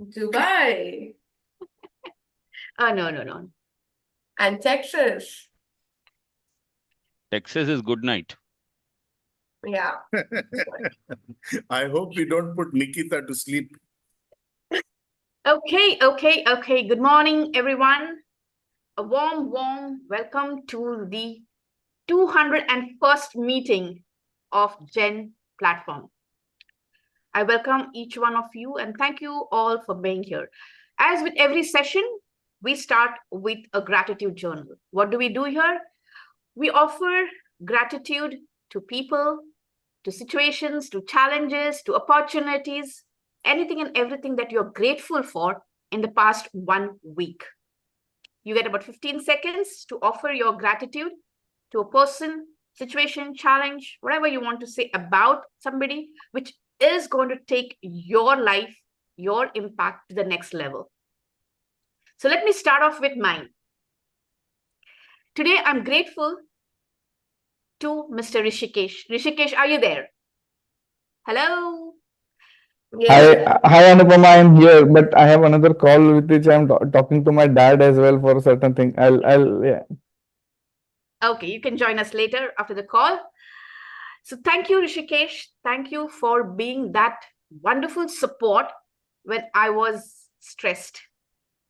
Dubai No. and Texas. Texas is good night. Yeah. I hope we don't put Nikita to sleep. Okay. Good morning, everyone. A warm welcome to the 201st meeting of Gen platform. I welcome each one of you and thank you all for being here. As with every session, we start with a gratitude journal. What do we do here? We offer gratitude to people, to situations, to challenges, to opportunities, anything and everything that you're grateful for in the past 1 week. You get about 15 seconds to offer your gratitude to a person, situation, challenge, whatever you want to say about somebody, which is going to take your life, your impact to the next level. So let me start off with mine. Today, I'm grateful to Mr. Rishikesh. Rishikesh, are you there? Hello? Hi, Anupama. I'm here, but I have another call with which I'm talking to my dad as well for a certain thing. Yeah. Okay, you can join us later after the call. So thank you, Rishikesh. Thank you for being that wonderful support when I was stressed,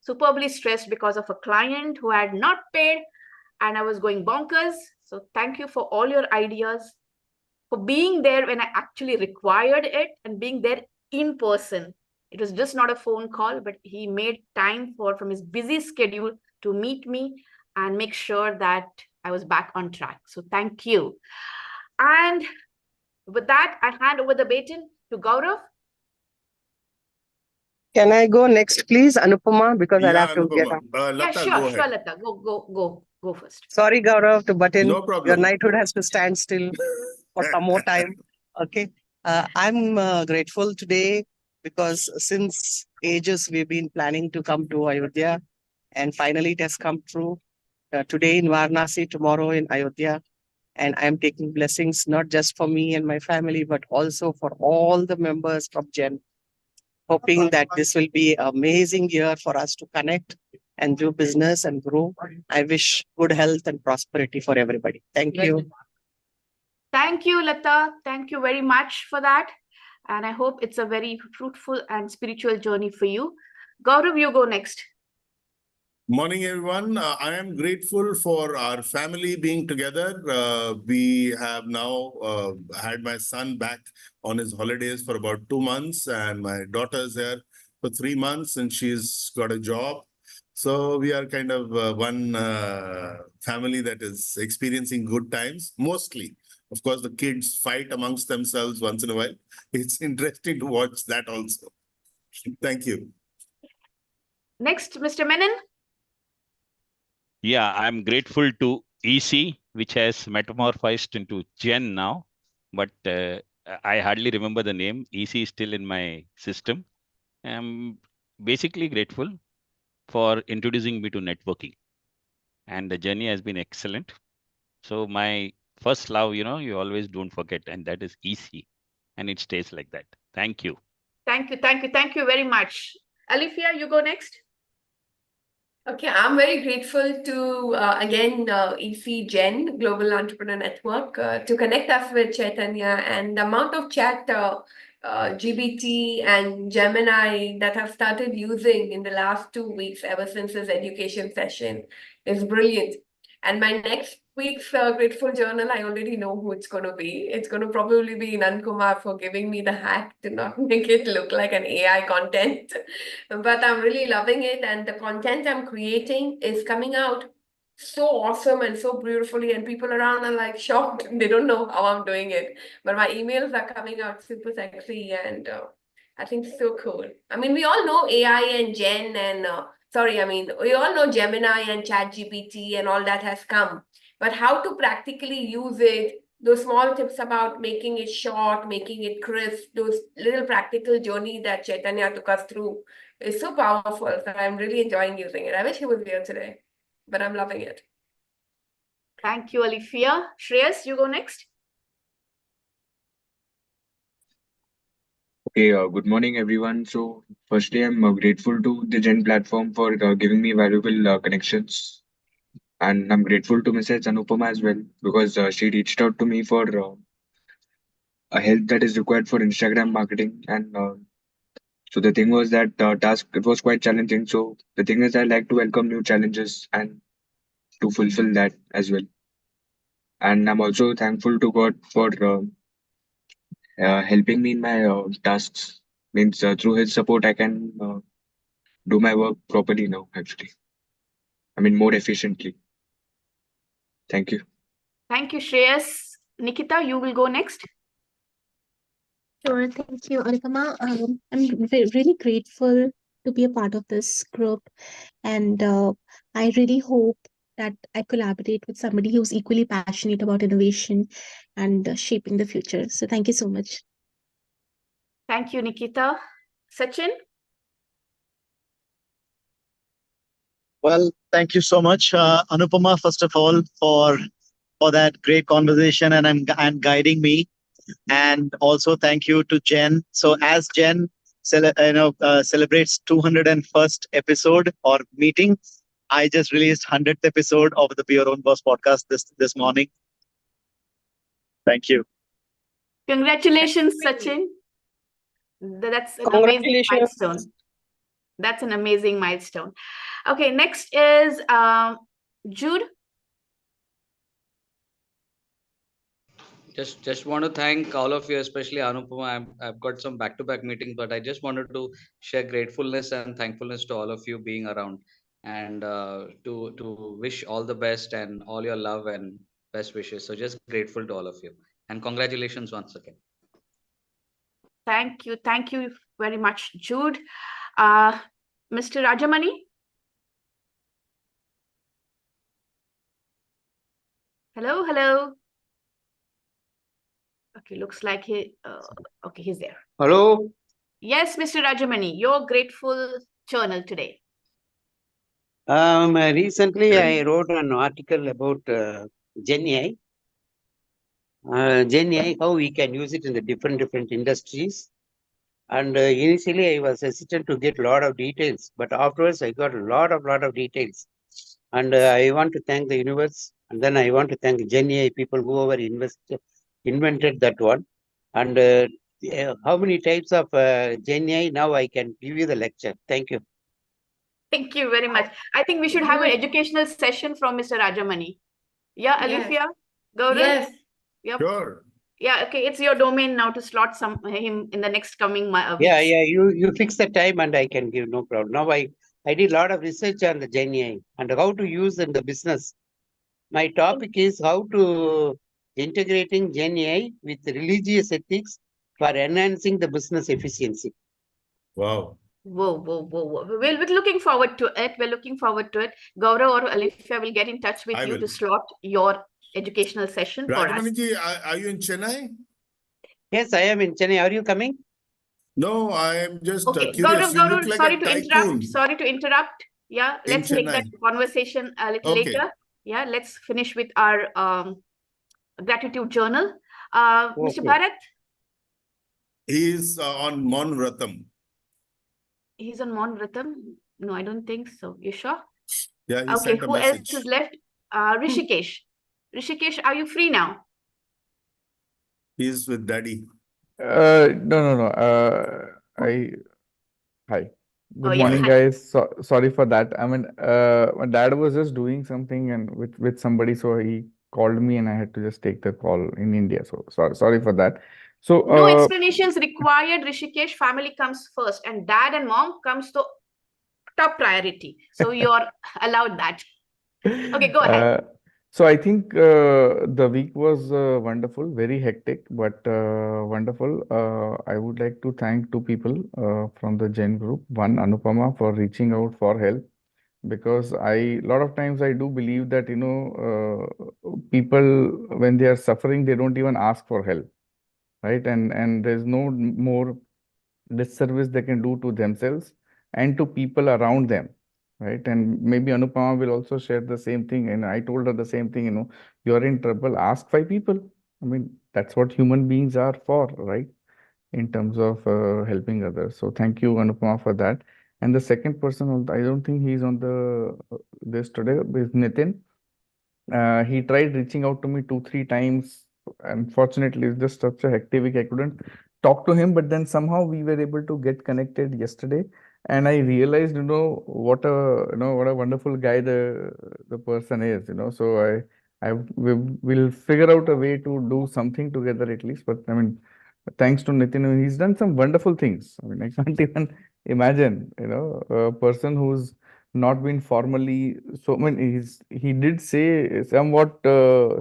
superbly stressed because of a client who had not paid and I was going bonkers. So thank you for all your ideas, for being there when I actually required it and being there in person. It was just not a phone call, but he made time from his busy schedule to meet me and make sure that I was back on track. So thank you. And with that, I hand over the baton to Gaurav. Can I go next, please, Anupama? Because I'll have to Anupama. get up. Lata, Sure, go ahead. Lata. Go first. Sorry, Gaurav, to butt in. No problem. Your knighthood has to stand still for some more time. Okay. I'm grateful today because since ages we've been planning to come to Ayodhya, and finally it has come true. Today in Varanasi, tomorrow in Ayodhya. And I'm taking blessings not just for me and my family, but also for all the members of Gen. Hoping that this will be an amazing year for us to connect and do business and grow. I wish good health and prosperity for everybody. Thank you. Thank you, Lata. Thank you very much for that. And I hope it's a very fruitful and spiritual journey for you. Gaurav, you go next. Morning, everyone. I am grateful for our family being together. We have now had my son back on his holidays for about 2 months, and my daughter's here for 3 months, and she's got a job. So we are kind of one family that is experiencing good times, mostly. Of course, the kids fight amongst themselves once in a while. It's interesting to watch that also. Thank you. Next, Mr. Menon. Yeah, I'm grateful to EC, which has metamorphosed into Gen now, but I hardly remember the name. EC is still in my system. I'm basically grateful for introducing me to networking, and the journey has been excellent. So my first love, you always don't forget, and that is EC, and it stays like that. Thank you. Thank you very much. Alifia, you go next. Okay, I'm very grateful to, again, EC Gen, Global Entrepreneur Network, to connect us with Chaitanya, and the amount of chat GBT and Gemini that I've started using in the last 2 weeks ever since this education session is brilliant. And my next week's Grateful Journal, I already know who it's going to be. It's going to probably be Nan Kumar for giving me the hack to not make it look like an AI content. But I'm really loving it, and the content I'm creating is coming out so awesome and so beautifully, and people around are like shocked. They don't know how I'm doing it, but my emails are coming out super sexy, and I think so cool. I mean, we all know AI and Gen and we all know Gemini and ChatGPT and all that has come, but how to practically use it, those small tips about making it short, making it crisp, those little practical journey that Chaitanya took us through is so powerful. So I'm really enjoying using it. I wish he was here today, but I'm loving it. Thank you, Alifia. Shreyas, you go next. Okay, good morning, everyone. So, firstly, I'm grateful to the Gen platform for giving me valuable connections. And I'm grateful to Mrs. Anupama as well because she reached out to me for a help that is required for Instagram marketing. And so the thing was that task, it was quite challenging. So, the thing is, I like to welcome new challenges and to fulfill that as well. And I'm also thankful to God for helping me in my tasks. Means through his support, I can do my work properly now, actually. I mean, more efficiently. Thank you. Thank you, Shreyas. Nikita, you will go next. Sure, thank you, Anupama. I'm really grateful to be a part of this group, and I really hope that I collaborate with somebody who's equally passionate about innovation and shaping the future. So, thank you so much. Thank you, Nikita. Sachin? Well, thank you so much, Anupama, first of all, for that great conversation and guiding me. And also thank you to Jen. So as Jen celebrates 201st episode or meeting, I just released 100th episode of the Be Your Own Boss podcast this morning. Thank you. Congratulations, Sachin. That's an amazing milestone. That's an amazing milestone. Okay, next is Jude. Just want to thank all of you, especially Anupama. I've got some back-to-back meetings, but I just wanted to share gratefulness and thankfulness to all of you being around, and to wish all the best and all your love and best wishes. So just grateful to all of you, and congratulations once again. Thank you very much, Jude. Mr. Rajamani. Hello. Okay, looks like he's there. Hello. Yes, Mr. Rajamani, your grateful journal today. Recently I wrote an article about Gen AI. Gen AI, how we can use it in the different industries. And initially I was hesitant to get a lot of details, but afterwards I got a lot of details. And I want to thank the universe, and then I want to thank Gen AI people whoever invented that one. And how many types of Gen AI? Now I can give you the lecture. Thank you. Thank you very much. I think we should have an educational session from Mr. Rajamani. Yeah, Alifia? Gaurav? Yes. Yep. Sure. Yeah, okay. It's your domain now to slot him in the next coming weeks. Yeah. You fix the time and I can give, no problem. Now I did a lot of research on the Gen AI and how to use in the business. My topic is how to integrating Gen AI with religious ethics for enhancing the business efficiency. Wow. Whoa. We're looking forward to it. Gaurav or Alifia will get in touch with you to slot your educational session for us. Rajamani, are you in Chennai? Yes, I am in Chennai. Are you coming? No, I am just Okay, curious. You look Gaurav, like sorry a to tycoon. interrupt. Yeah, let's make that conversation a little later. Yeah, let's finish with our gratitude journal. Mr. Bharat? He is on Mon Vratam. He's on Mon Vratam? No, I don't think so. You sure? Yeah, he okay, sent a who message. else is left? Rishikesh. Rishikesh, are you free now? He's with daddy. No. Hi. Good morning, guys. Sorry for that. I mean, my dad was just doing something and with somebody, so he called me and I had to just take the call in India. So sorry for that. So no explanations required, Rishikesh. Family comes first, and dad and mom comes to top priority. So you're allowed that. Okay, go ahead. So I think the week was wonderful, very hectic, but wonderful. I would like to thank two people from the Gen group. One, Anupama, for reaching out for help, because a lot of times I do believe that, people, when they are suffering, they don't even ask for help, right? And there's no more disservice they can do to themselves and to people around them, right? And maybe Anupama will also share the same thing. And I told her the same thing, you're in trouble, ask 5 people. I mean, that's what human beings are for, right? in terms of helping others. So thank you, Anupama, for that. And the second person, I don't think he's on the this today, is Nitin. He tried reaching out to me 2, 3 times. Unfortunately, it's just such a hectic week. I couldn't talk to him, but then somehow we were able to get connected yesterday. And I realized, what a wonderful guy the person is, So we'll figure out a way to do something together at least. But I mean, thanks to Nitin, he's done some wonderful things. I mean, I can't even imagine, a person who's not been formally, so I mean, he did say somewhat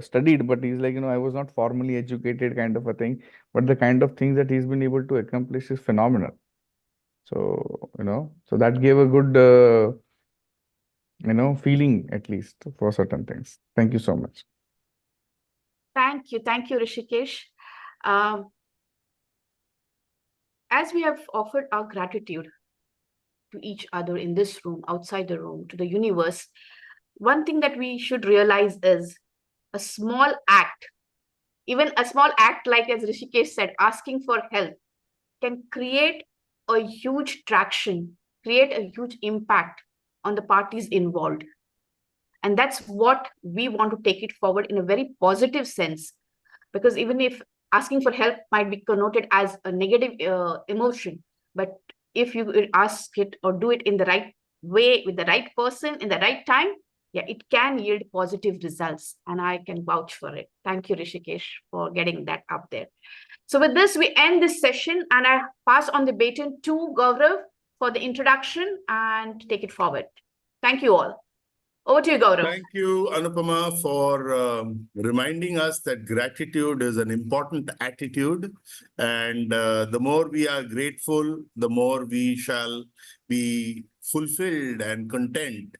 studied, but he's like, I was not formally educated kind of a thing, but the kind of things that he's been able to accomplish is phenomenal. So, so that gave a good, feeling at least for certain things. Thank you so much. Thank you, Rishikesh. As we have offered our gratitude to each other in this room, outside the room, to the universe, one thing that we should realize is a small act, even a small act like, as Rishikesh said, asking for help, can create a huge traction, create a huge impact on the parties involved. And that's what we want to take it forward in a very positive sense. Because even if asking for help might be connoted as a negative emotion, but if you ask it or do it in the right way, with the right person, in the right time, yeah, it can yield positive results. And I can vouch for it. Thank you, Rishikesh, for getting that up there. So with this, we end this session, and I pass on the baton to Gaurav for the introduction and take it forward. Thank you all. Over to you, Gaurav. Thank you, Anupama, for reminding us that gratitude is an important attitude. And the more we are grateful, the more we shall be fulfilled and content.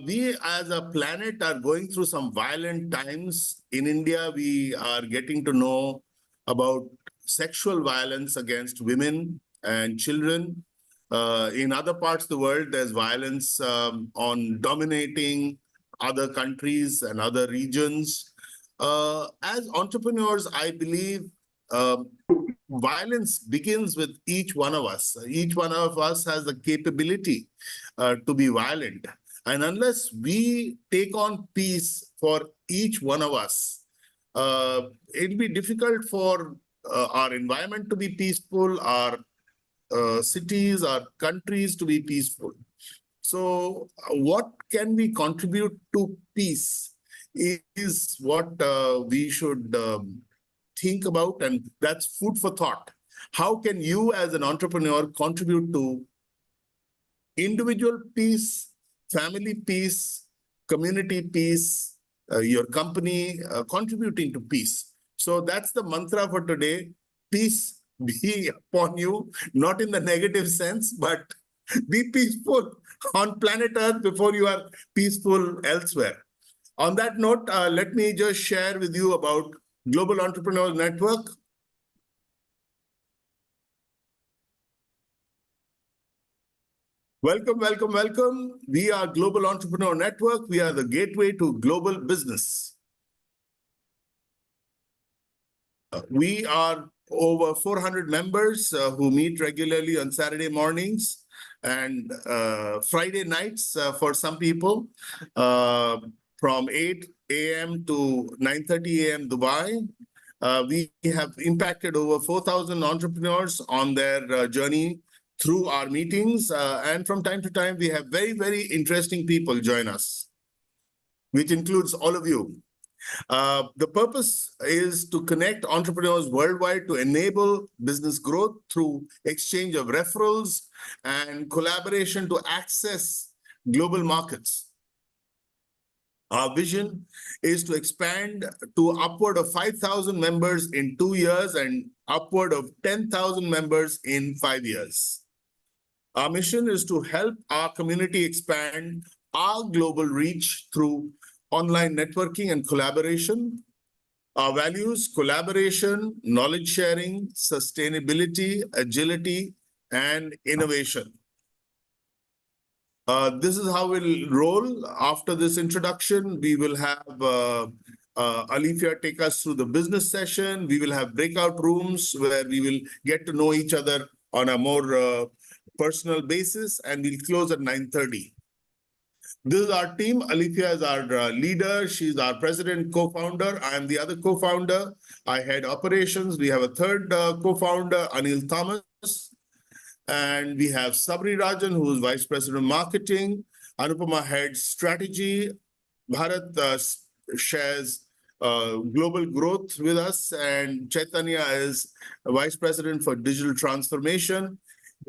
We as a planet are going through some violent times. In India, we are getting to know about sexual violence against women and children. In other parts of the world, there's violence on dominating other countries and other regions. As entrepreneurs, I believe violence begins with each one of us. Each one of us has the capability to be violent. And unless we take on peace for each one of us, it'll be difficult for our environment to be peaceful, our cities, our countries to be peaceful. So what can we contribute to peace is what we should think about, and that's food for thought. How can you as an entrepreneur contribute to individual peace, family peace, community peace, your company contributing to peace? So that's the mantra for today. Peace be upon you, not in the negative sense, but be peaceful on planet Earth before you are peaceful elsewhere. On that note, let me just share with you about Global Entrepreneurs Network. Welcome, welcome, welcome. We are Global Entrepreneur Network. We are the gateway to global business. We are over 400 members who meet regularly on Saturday mornings and Friday nights for some people from 8 a.m. to 9:30 a.m. Dubai. We have impacted over 4,000 entrepreneurs on their journey through our meetings. And from time to time, we have very, very interesting people join us, which includes all of you. The purpose is to connect entrepreneurs worldwide to enable business growth through exchange of referrals and collaboration to access global markets. Our vision is to expand to upward of 5,000 members in 2 years and upward of 10,000 members in 5 years. Our mission is to help our community expand our global reach through online networking and collaboration. Our values: collaboration, knowledge sharing, sustainability, agility, and innovation. This is how we'll roll. After this introduction, we will have Alifia take us through the business session. We will have breakout rooms where we will get to know each other on a more personal basis, and we'll close at 9:30. This is our team. Alifia is our leader. She's our president, co-founder. I am the other co-founder. I head operations. We have a third co-founder, Anil Thomas. And we have Sabri Rajan, who is vice president of marketing. Anupama heads strategy. Bharat shares global growth with us. And Chaitanya is vice president for digital transformation.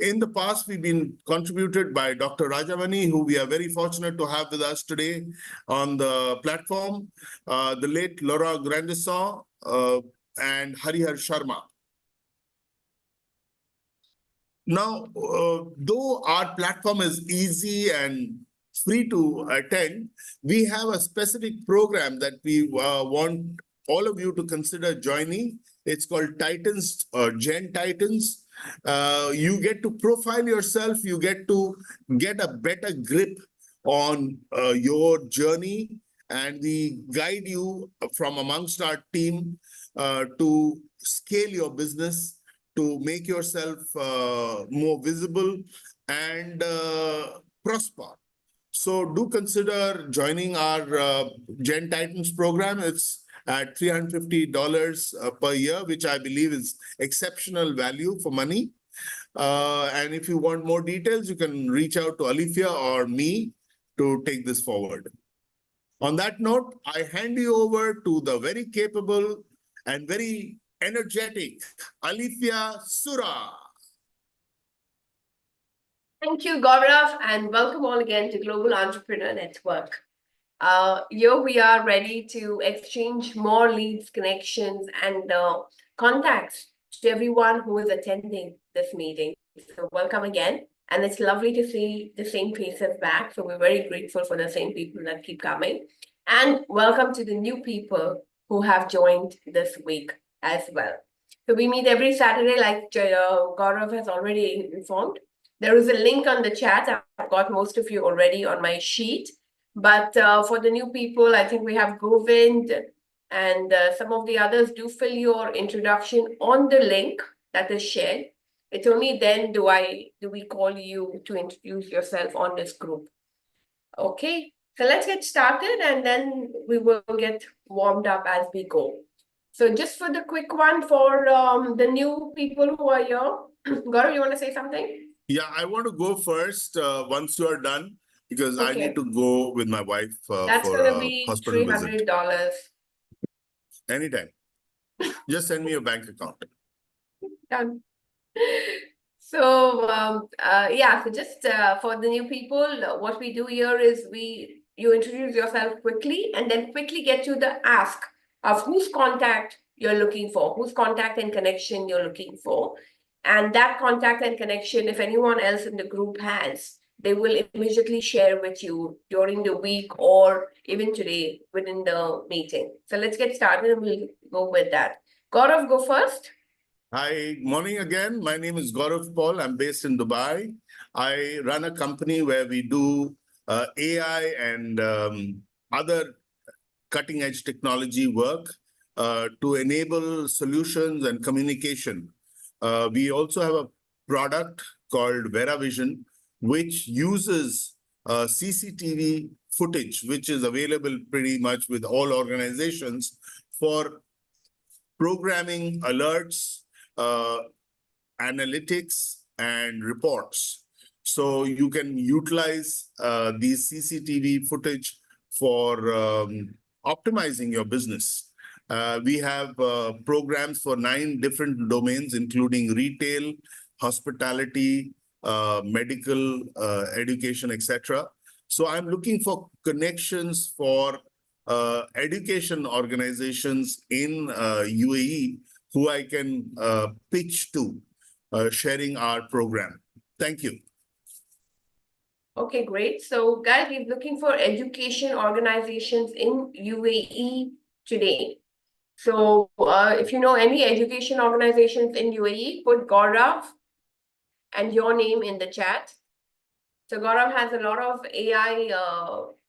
In the past, we've been contributed by Dr. Rajamani, who we are very fortunate to have with us today on the platform, the late Laura Grandison, and Harihar Sharma. Now, though our platform is easy and free to attend, we have a specific program that we want all of you to consider joining. It's called Titans or Gen Titans. You get to profile yourself, you get to get a better grip on your journey, and we guide you from amongst our team to scale your business, to make yourself more visible and prosper. So do consider joining our Gen Titans program. It's at $350 per year, which I believe is exceptional value for money. And if you want more details, you can reach out to Alifia or me to take this forward. On that note, I hand you over to the very capable and very energetic Alifia Sura. Thank you, Gaurav, and welcome all again to Global Entrepreneur Network. Here we are ready to exchange more leads, connections, and contacts to everyone who is attending this meeting. So welcome again. And it's lovely to see the same faces back. So we're very grateful for the same people that keep coming. And welcome to the new people who have joined this week as well. So we meet every Saturday, like Gaurav has already informed. There is a link on the chat. I've got most of you already on my sheet. But for the new people, I think we have Govind and some of the others. Do fill your introduction on the link that is shared. It's only then do we call you to introduce yourself on this group. Okay, so let's get started and then we will get warmed up as we go. So just for the quick one for the new people who are here, Gaurav, you want to say something? Yeah, I want to go first once you are done, because I need to go with my wife That's for going to a be hospital visit. $300. Anytime. Just send me your bank account. Done. So yeah, so just for the new people, what we do here is you introduce yourself quickly and then quickly get to the ask of whose contact you're looking for, whose contact and connection you're looking for. And that contact and connection, if anyone else in the group has, they will immediately share with you during the week or even today within the meeting. So let's get started and we'll go with that. Gaurav, go first. Hi, morning again. My name is Gaurav Paul. I'm based in Dubai. I run a company where we do AI and other cutting edge technology work to enable solutions and communication. We also have a product called VeraVision, which uses CCTV footage, which is available pretty much with all organizations for programming alerts, analytics, and reports. So you can utilize these CCTV footage for optimizing your business. We have programs for 9 different domains, including retail, hospitality, medical, education, etc. So I'm looking for connections for education organizations in UAE who I can pitch to sharing our program. Thank you. Okay, great. So guys, we're looking for education organizations in UAE today. So if you know any education organizations in UAE, put Gaurav and your name in the chat. So Gaurav has a lot of AI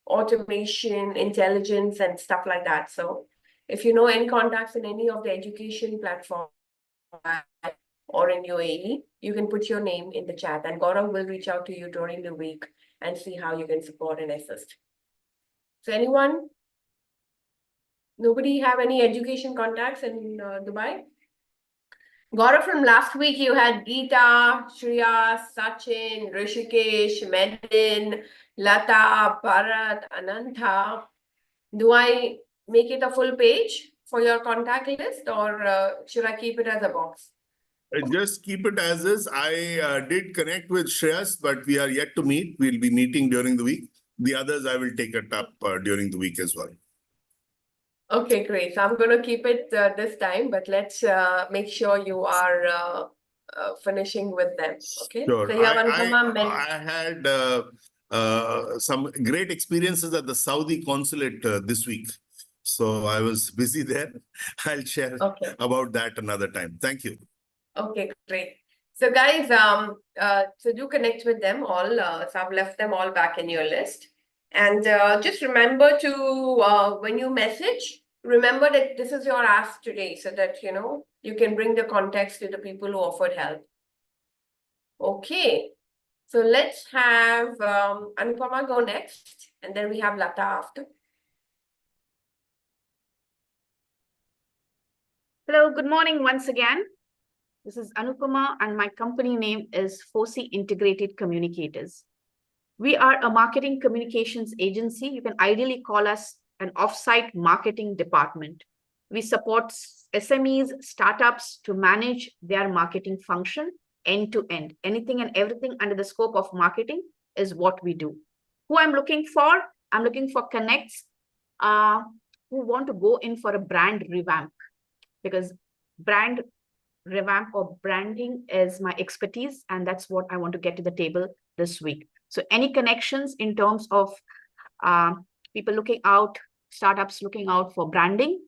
automation, intelligence, and stuff like that. So If you know any contacts in any of the education platforms or in UAE, you can put your name in the chat and Gaurav will reach out to you during the week and see how you can support and assist. So anyone? Nobody have any education contacts in Dubai? Gaurav, from last week, you had Geeta, Shreya, Sachin, Rishikesh, Medin, Lata, Bharat, Ananta. Do I make it a full page for your contact list or should I keep it as a box? Just keep it as is. I did connect with Shreyas, but we are yet to meet. We'll be meeting during the week. The others, I will take it up during the week as well. Okay, great. So I'm going to keep it this time, but let's make sure you are finishing with them. Okay. Sure. So you have Anupama I had some great experiences at the Saudi consulate this week. So I was busy there. I'll share about that another time. Thank you. Okay, great. So guys, so do connect with them all. So I've left them all back in your list. And just remember to, when you message, remember that this is your ask today so that, you know, you can bring the context to the people who offered help. Okay. So let's have Anupama go next, and then we have Lata after. Hello, good morning once again. This is Anupama and my company name is Foci Integrated Communicators. We are a marketing communications agency. You can ideally call us an offsite marketing department. We support SMEs, startups to manage their marketing function end to end. Anything and everything under the scope of marketing is what we do. Who I'm looking for? I'm looking for connects who want to go in for a brand revamp, because brand revamp or branding is my expertise, and that's what I want to get to the table this week. So any connections in terms of people looking out, startups looking out for branding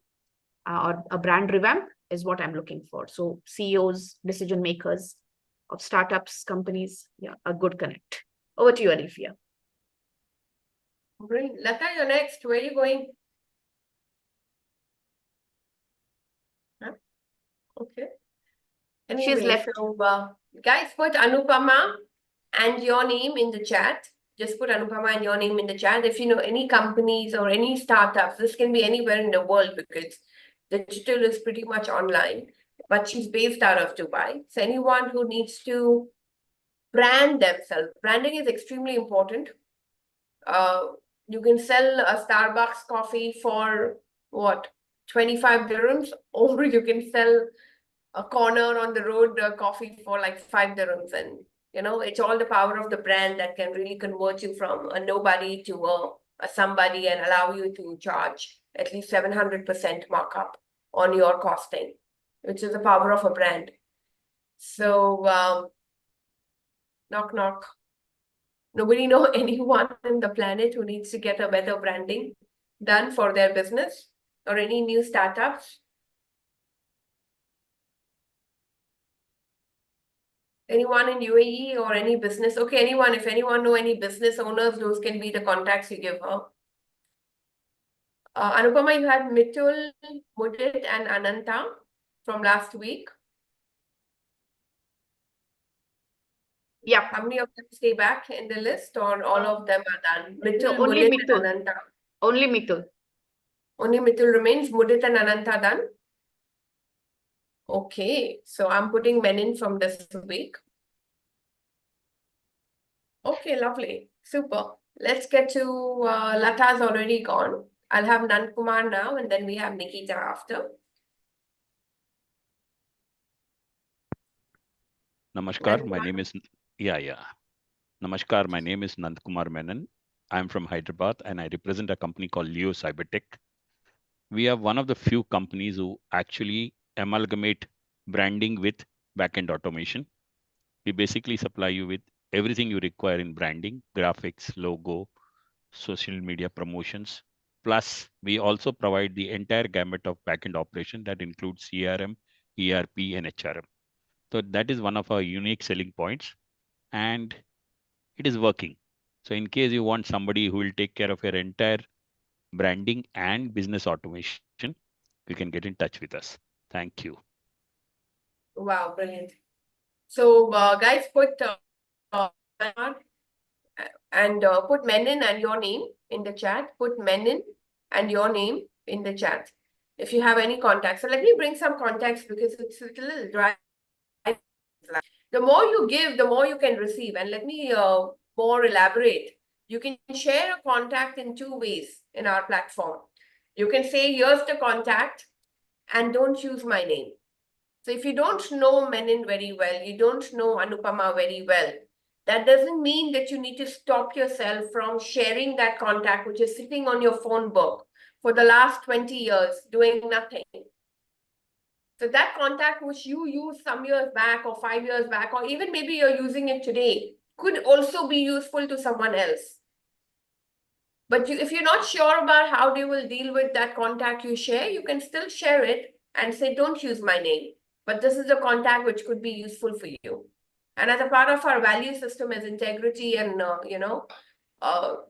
or a brand revamp is what I'm looking for. So CEOs, decision makers of startups, companies, yeah, a good connect. Over to you, Alifia. Great. Lata, you're next. Where are you going? Huh? Okay. Anyway, She's left. So, guys, put Anupama and your name in the chat. Just put Anupama and your name in the chat. If you know any companies or any startups, this can be anywhere in the world because digital is pretty much online, but she's based out of Dubai. So anyone who needs to brand themselves, branding is extremely important. You can sell a Starbucks coffee for what, 25 dirhams, or you can sell a corner on the road coffee for like 5 dirhams. And you know, it's all the power of the brand that can really convert you from a nobody to a somebody and allow you to charge at least 700% markup on your costing, which is the power of a brand. So knock knock. Nobody know anyone in the planet who needs to get a better branding done for their business or any new startups? Anyone in UAE or any business? Okay, anyone, if anyone know any business owners, those can be the contacts you give her. Anupama, you had Mitul, Mudit and Ananta from last week. Yeah. How many of them stay back in the list or all of them are done? Mitul, no, only Mudit Mitul. and Ananta. Only Mitul. Only Mitul remains. Mudit and Ananta done? Okay, so I'm putting Menin from this week. Okay, lovely. Super. Let's get to Lata's already gone. I'll have Nankumar now, and then we have Nikita after. Namaskar, my name is Namaskar, my name is Nandkumar Menon. I'm from Hyderabad and I represent a company called Leo Cybertech. We are one of the few companies who actually amalgamate branding with backend automation. We basically supply you with everything you require in branding, graphics, logo, social media promotions. Plus, we also provide the entire gamut of backend operation that includes CRM, ERP, and HRM. So that is one of our unique selling points, and it is working. So in case you want somebody who will take care of your entire branding and business automation, you can get in touch with us. Thank you. Wow, brilliant. So, guys, put put Menon and your name in the chat. Put Menon and your name in the chat if you have any contacts. So let me bring some contacts because it's a little dry. The more you give, the more you can receive. And let me more elaborate. You can share a contact in two ways in our platform. You can say, here's the contact, and don't use my name. So if you don't know Menon very well, you don't know Anupama very well, that doesn't mean that you need to stop yourself from sharing that contact, which is sitting on your phone book for the last 20 years, doing nothing. So that contact which you used some years back or 5 years back, or even maybe you're using it today, could also be useful to someone else. But if you're not sure about how they will deal with that contact you share, you can still share it and say, don't use my name, but this is a contact which could be useful for you. And as a part of our value system is integrity and,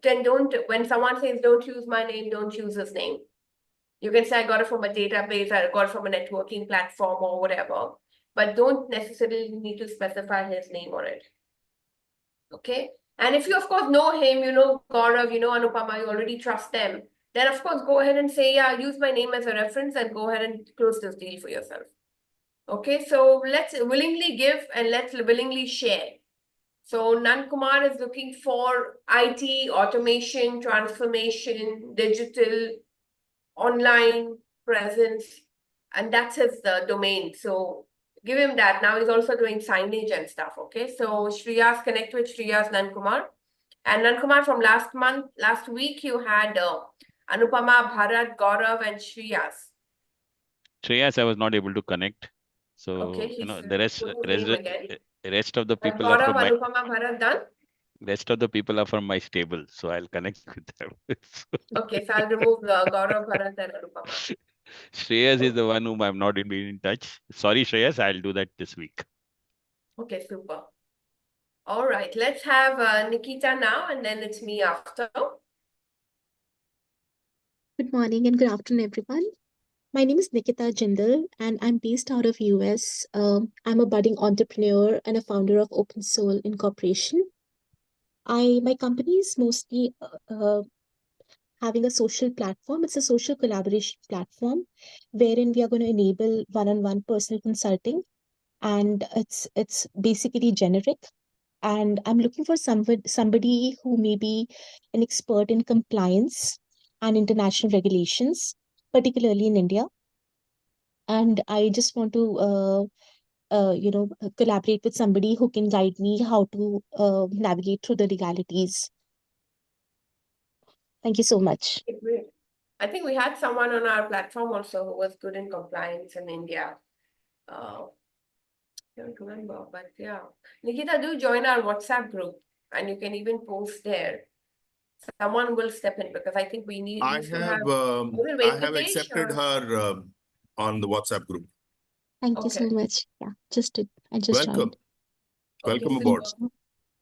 then when someone says, don't use my name, don't use his name. You can say, I got it from a database, I got it from a networking platform or whatever, but don't necessarily need to specify his name on it. Okay. And if you, of course, know him, you know Gaurav, you know Anupama, you already trust them, then, of course, go ahead and say, yeah, use my name as a reference and go ahead and close this deal for yourself. Okay. So let's willingly give and let's willingly share. So Nan Kumar is looking for IT, automation, transformation, digital, online presence, and that's his domain. So give him that. Now he's also doing signage and stuff. Okay, so Shreyas, connect with Shreyas Nankumar. And Nankumar, from last week, you had Anupama, Bharat, Gaurav, and Shreyas. Shreyas, I was not able to connect. So, Okay, the rest of the people Gaurav, are from Anupama, Bharat done? rest of the people are from my stable, so I'll connect with them. Okay, so I'll remove Gaurav, Bharat, and Anupama. Shreyas is the one whom I've not been in touch. Sorry, Shreyas, I'll do that this week. Okay, super. All right, let's have Nikita now, and then it's me after. Good morning and good afternoon, everyone. My name is Nikita Jindal, and I'm based out of US. I'm a budding entrepreneur and a founder of Open Soul Incorporation. My company is mostly having a social platform. It's a social collaboration platform wherein we are going to enable one-on-one personal consulting, and it's basically generic. And I'm looking for somebody who may be an expert in compliance and international regulations, particularly in India. And I just want to collaborate with somebody who can guide me how to navigate through the legalities. Thank you so much. Great. I think we had someone on our platform also who was good in compliance in India. I don't remember, but yeah. Nikita, do join our WhatsApp group and you can even post there. Someone will step in because I think we need I have accepted her on the WhatsApp group. Thank you so much. Yeah, I just joined. Welcome aboard.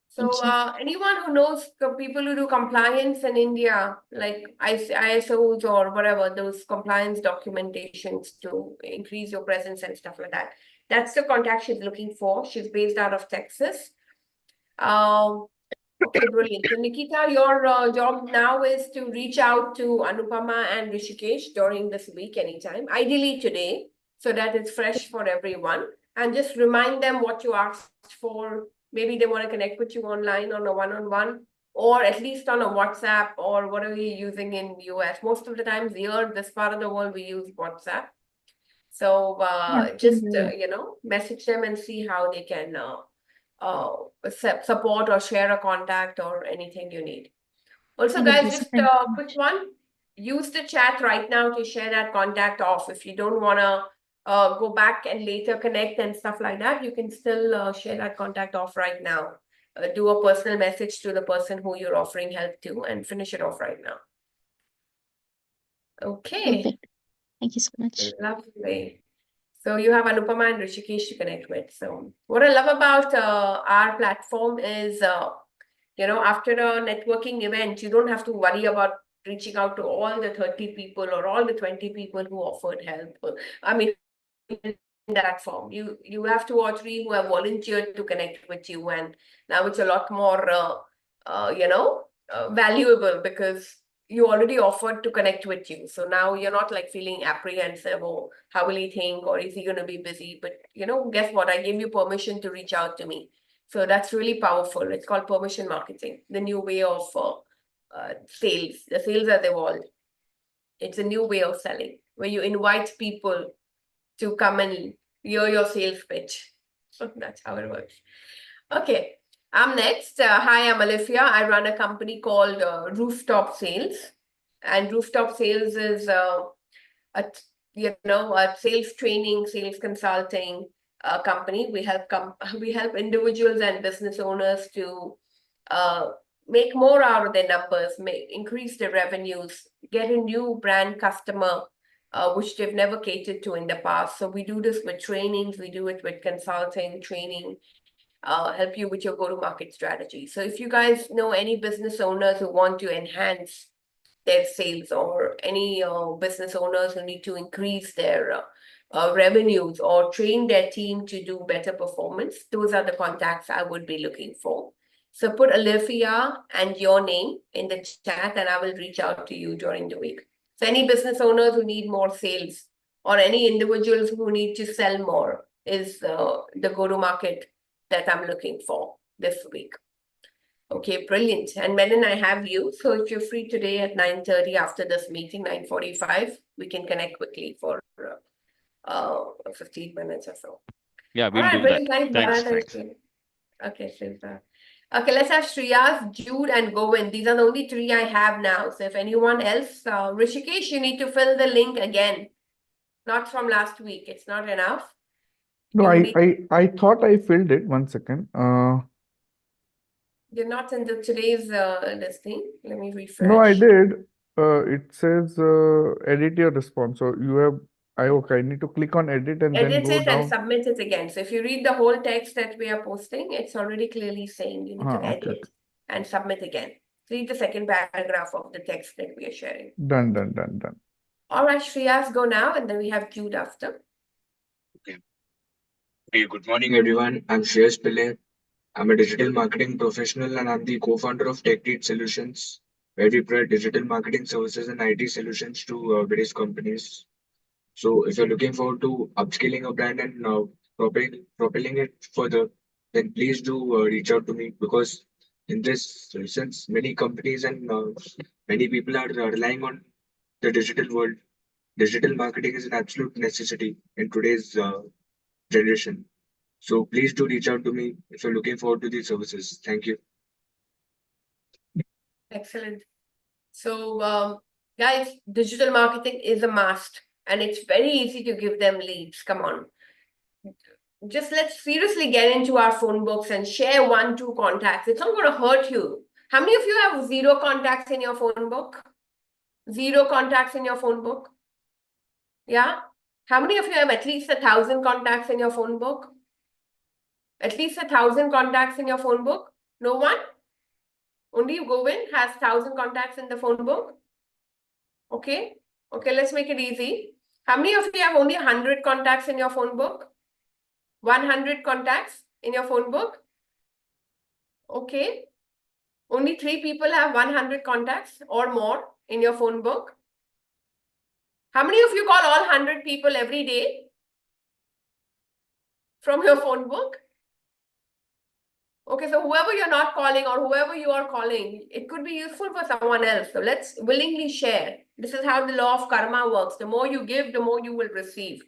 So anyone who knows people who do compliance in India, like ISOs or whatever, those compliance documentations to increase your presence and stuff like that. That's the contact she's looking for. She's based out of Texas. Okay, brilliant. So Nikita, your job now is to reach out to Anupama and Rishikesh during this week anytime, ideally today, so that it's fresh for everyone. And just remind them what you asked for. Maybe they want to connect with you online on a one-on-one, or at least on a WhatsApp or whatever you're using in US. Most of the times here, this part of the world, we use WhatsApp. So just, message them and see how they can support or share a contact or anything you need. Also, guys, just a quick one. Use the chat right now to share that contact off. If you don't want to go back and later connect and stuff like that, you can still share that contact off right now. Do a personal message to the person who you're offering help to and finish it off right now. Okay. Perfect. Thank you so much. Lovely. So you have Anupama and Rishikesh to connect with. So what I love about our platform is, after a networking event, you don't have to worry about reaching out to all the 30 people or all the 20 people who offered help. I mean, in that form, you have 2 or 3 who have volunteered to connect with you, and now it's a lot more, valuable because you already offered to connect with you. So now you're not like feeling apprehensive or how will he think or is he going to be busy? But guess what? I gave you permission to reach out to me. So that's really powerful. It's called permission marketing, the new way of sales. The sales has evolved. It's a new way of selling where you invite people to come and hear your sales pitch. So that's how it works. Okay, I'm next. Hi, I'm Alifia. I run a company called Rooftop Sales, and Rooftop Sales is a sales training, sales consulting company. We help individuals and business owners to make more out of their numbers, increase their revenues, get a new brand customer, which they've never catered to in the past. So we do this with trainings, we do it with consulting, training, help you with your go-to-market strategy. So if you guys know any business owners who want to enhance their sales or any business owners who need to increase their revenues or train their team to do better performance, those are the contacts I would be looking for. So put Alifia and your name in the chat and I will reach out to you during the week. So any business owners who need more sales or any individuals who need to sell more is the go-to-market that I'm looking for this week. Okay, brilliant. And Menon, I have you. So if you're free today at 9:30 after this meeting, 9:45, we can connect quickly for 15 minutes or so. Yeah, All we'll right, do very that. nice, Thanks, Bharat. thanks. Okay, super. Okay, let's have Shreyas, Jude, and Govind. These are the only 3 I have now. So if anyone else, Rishikesh, you need to fill the link again. Not from last week. It's not enough. No, You I thought I filled it. One second. You're not in today's listing. Let me refresh. No, I did. It says edit your response. So I need to click on edit and then Edit go it and down. submit it again. So if you read the whole text that we are posting, it's already clearly saying you need to edit Okay. and submit again. Read the second paragraph of the text that we are sharing. Done. All right, Shreyas, go now, and then we have Jude after. Hey, good morning, everyone. I'm Shreyas Pillai. I'm a digital marketing professional and I'm the co-founder of TechDeed Solutions, where we provide digital marketing services and IT solutions to various companies. So if you're looking forward to upscaling a brand and propelling it further, then please do reach out to me because in this, since many companies and many people are relying on the digital world, digital marketing is an absolute necessity in today's generation. So please do reach out to me if you're looking forward to these services. Thank you. Excellent. So, guys, digital marketing is a must, and it's very easy to give them leads. Come on. Just let's seriously get into our phone books and share 1, 2 contacts. It's not going to hurt you. How many of you have 0 contacts in your phone book? 0 contacts in your phone book? Yeah? How many of you have at least 1,000 contacts in your phone book? At least 1,000 contacts in your phone book? No one? Only Govind has 1,000 contacts in the phone book? Okay. Okay, let's make it easy. How many of you have only 100 contacts in your phone book? 100 contacts in your phone book? Okay. Only 3 people have 100 contacts or more in your phone book. How many of you call all 100 people every day from your phone book? Okay, so whoever you're not calling or whoever you are calling, it could be useful for someone else. So let's willingly share. This is how the law of karma works. The more you give, the more you will receive.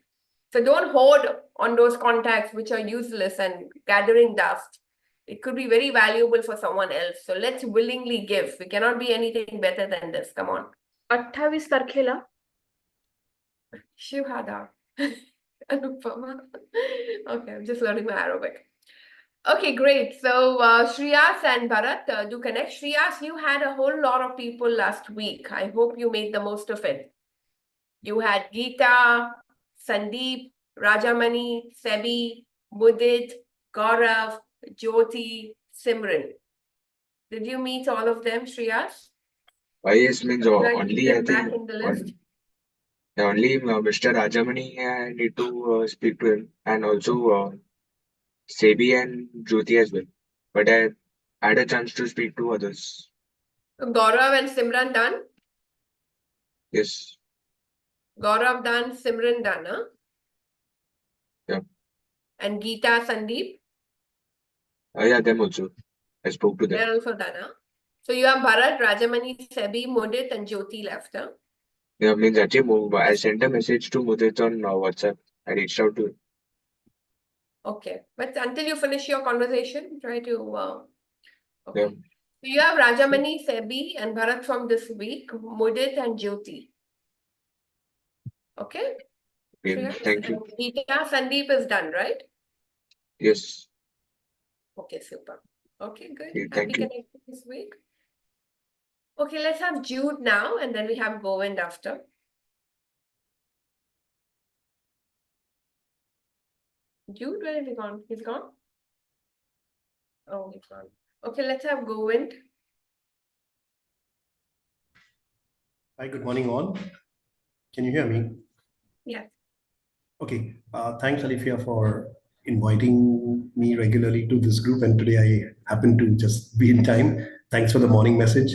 So don't hoard on those contacts which are useless and gathering dust. It could be very valuable for someone else. So let's willingly give. We cannot be anything better than this. Come on. 28 तारखेला Shivhada. Anupama. Okay, I'm just learning my Arabic. Okay, great. So Shreyas and Bharat, do connect. Shreyas, you had a whole lot of people last week. I hope you made the most of it. You had Geeta, Sandeep, Rajamani, Sebi, Mudit, Gaurav, Jyoti, Simran. Did you meet all of them, Shreyas? Yes, means Should I keep only I them back think in the list? only Mr. Rajamani I need to speak to him, and also Sebi and Jyoti as well. But I had a chance to speak to others. Gaurav and Simran done? Yes. Gaurav done, Simran done, huh? Yeah. And Geeta, Sandeep? Yeah, them also. I spoke to them. They're also done, huh? So you have Bharat, Rajamani, Sebi, Mudit, and Jyoti left, huh? Yeah, means actually I sent a message to Mudit on WhatsApp. I reached out to him. Okay. But until you finish your conversation, try to okay. Yeah. So you have Rajamani, Sebi, and Bharat from this week, Mudit and Jyoti. Okay? Okay, Yes. thank you. And Geeta, Sandeep is done, right? Yes. Okay, super. Okay, good. Okay, Happy thank you. connecting this week. Okay, let's have Jude now, and then we have Govind after. Jude, where is he gone? He's gone? Oh, he's gone. Okay, let's have Govind. Hi, good morning, all. Can you hear me? Yes. Okay. Thanks, Alifia, for inviting me regularly to this group. And today I happen to just be in time. Thanks for the morning message.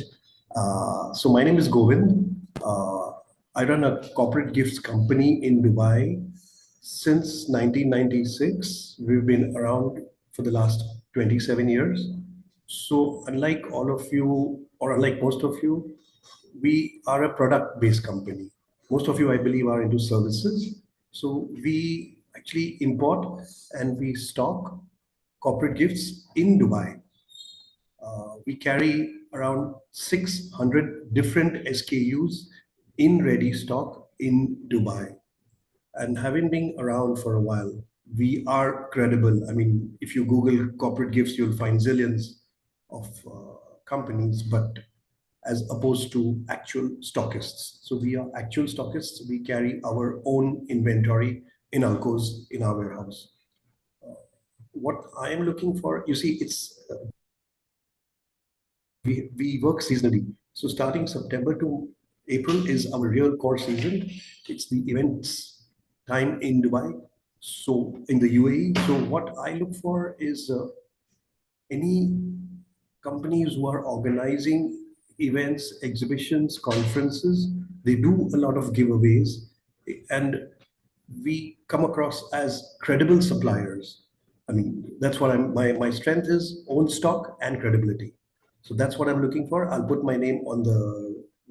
So my name is Govind. I run a corporate gifts company in Dubai since 1996. We've been around for the last 27 years. So unlike all of you, or unlike most of you, we are a product-based company. Most of you, I believe, are into services. So we actually import and we stock corporate gifts in Dubai. We carry around 600 different SKUs in ready stock in Dubai. And having been around for a while, we are credible. I mean, if you Google corporate gifts, you'll find zillions of companies, but as opposed to actual stockists. So we are actual stockists. We carry our own inventory in Alcos in our warehouse. What I am looking for, you see, it's we work seasonally. So starting September to April is our real core season. It's the events time in Dubai. So in the UAE. So what I look for is any companies who are organizing events, exhibitions, conferences. They do a lot of giveaways, and we come across as credible suppliers. I mean, that's what my strength is: own stock and credibility. So that's what I'm looking for. I'll put my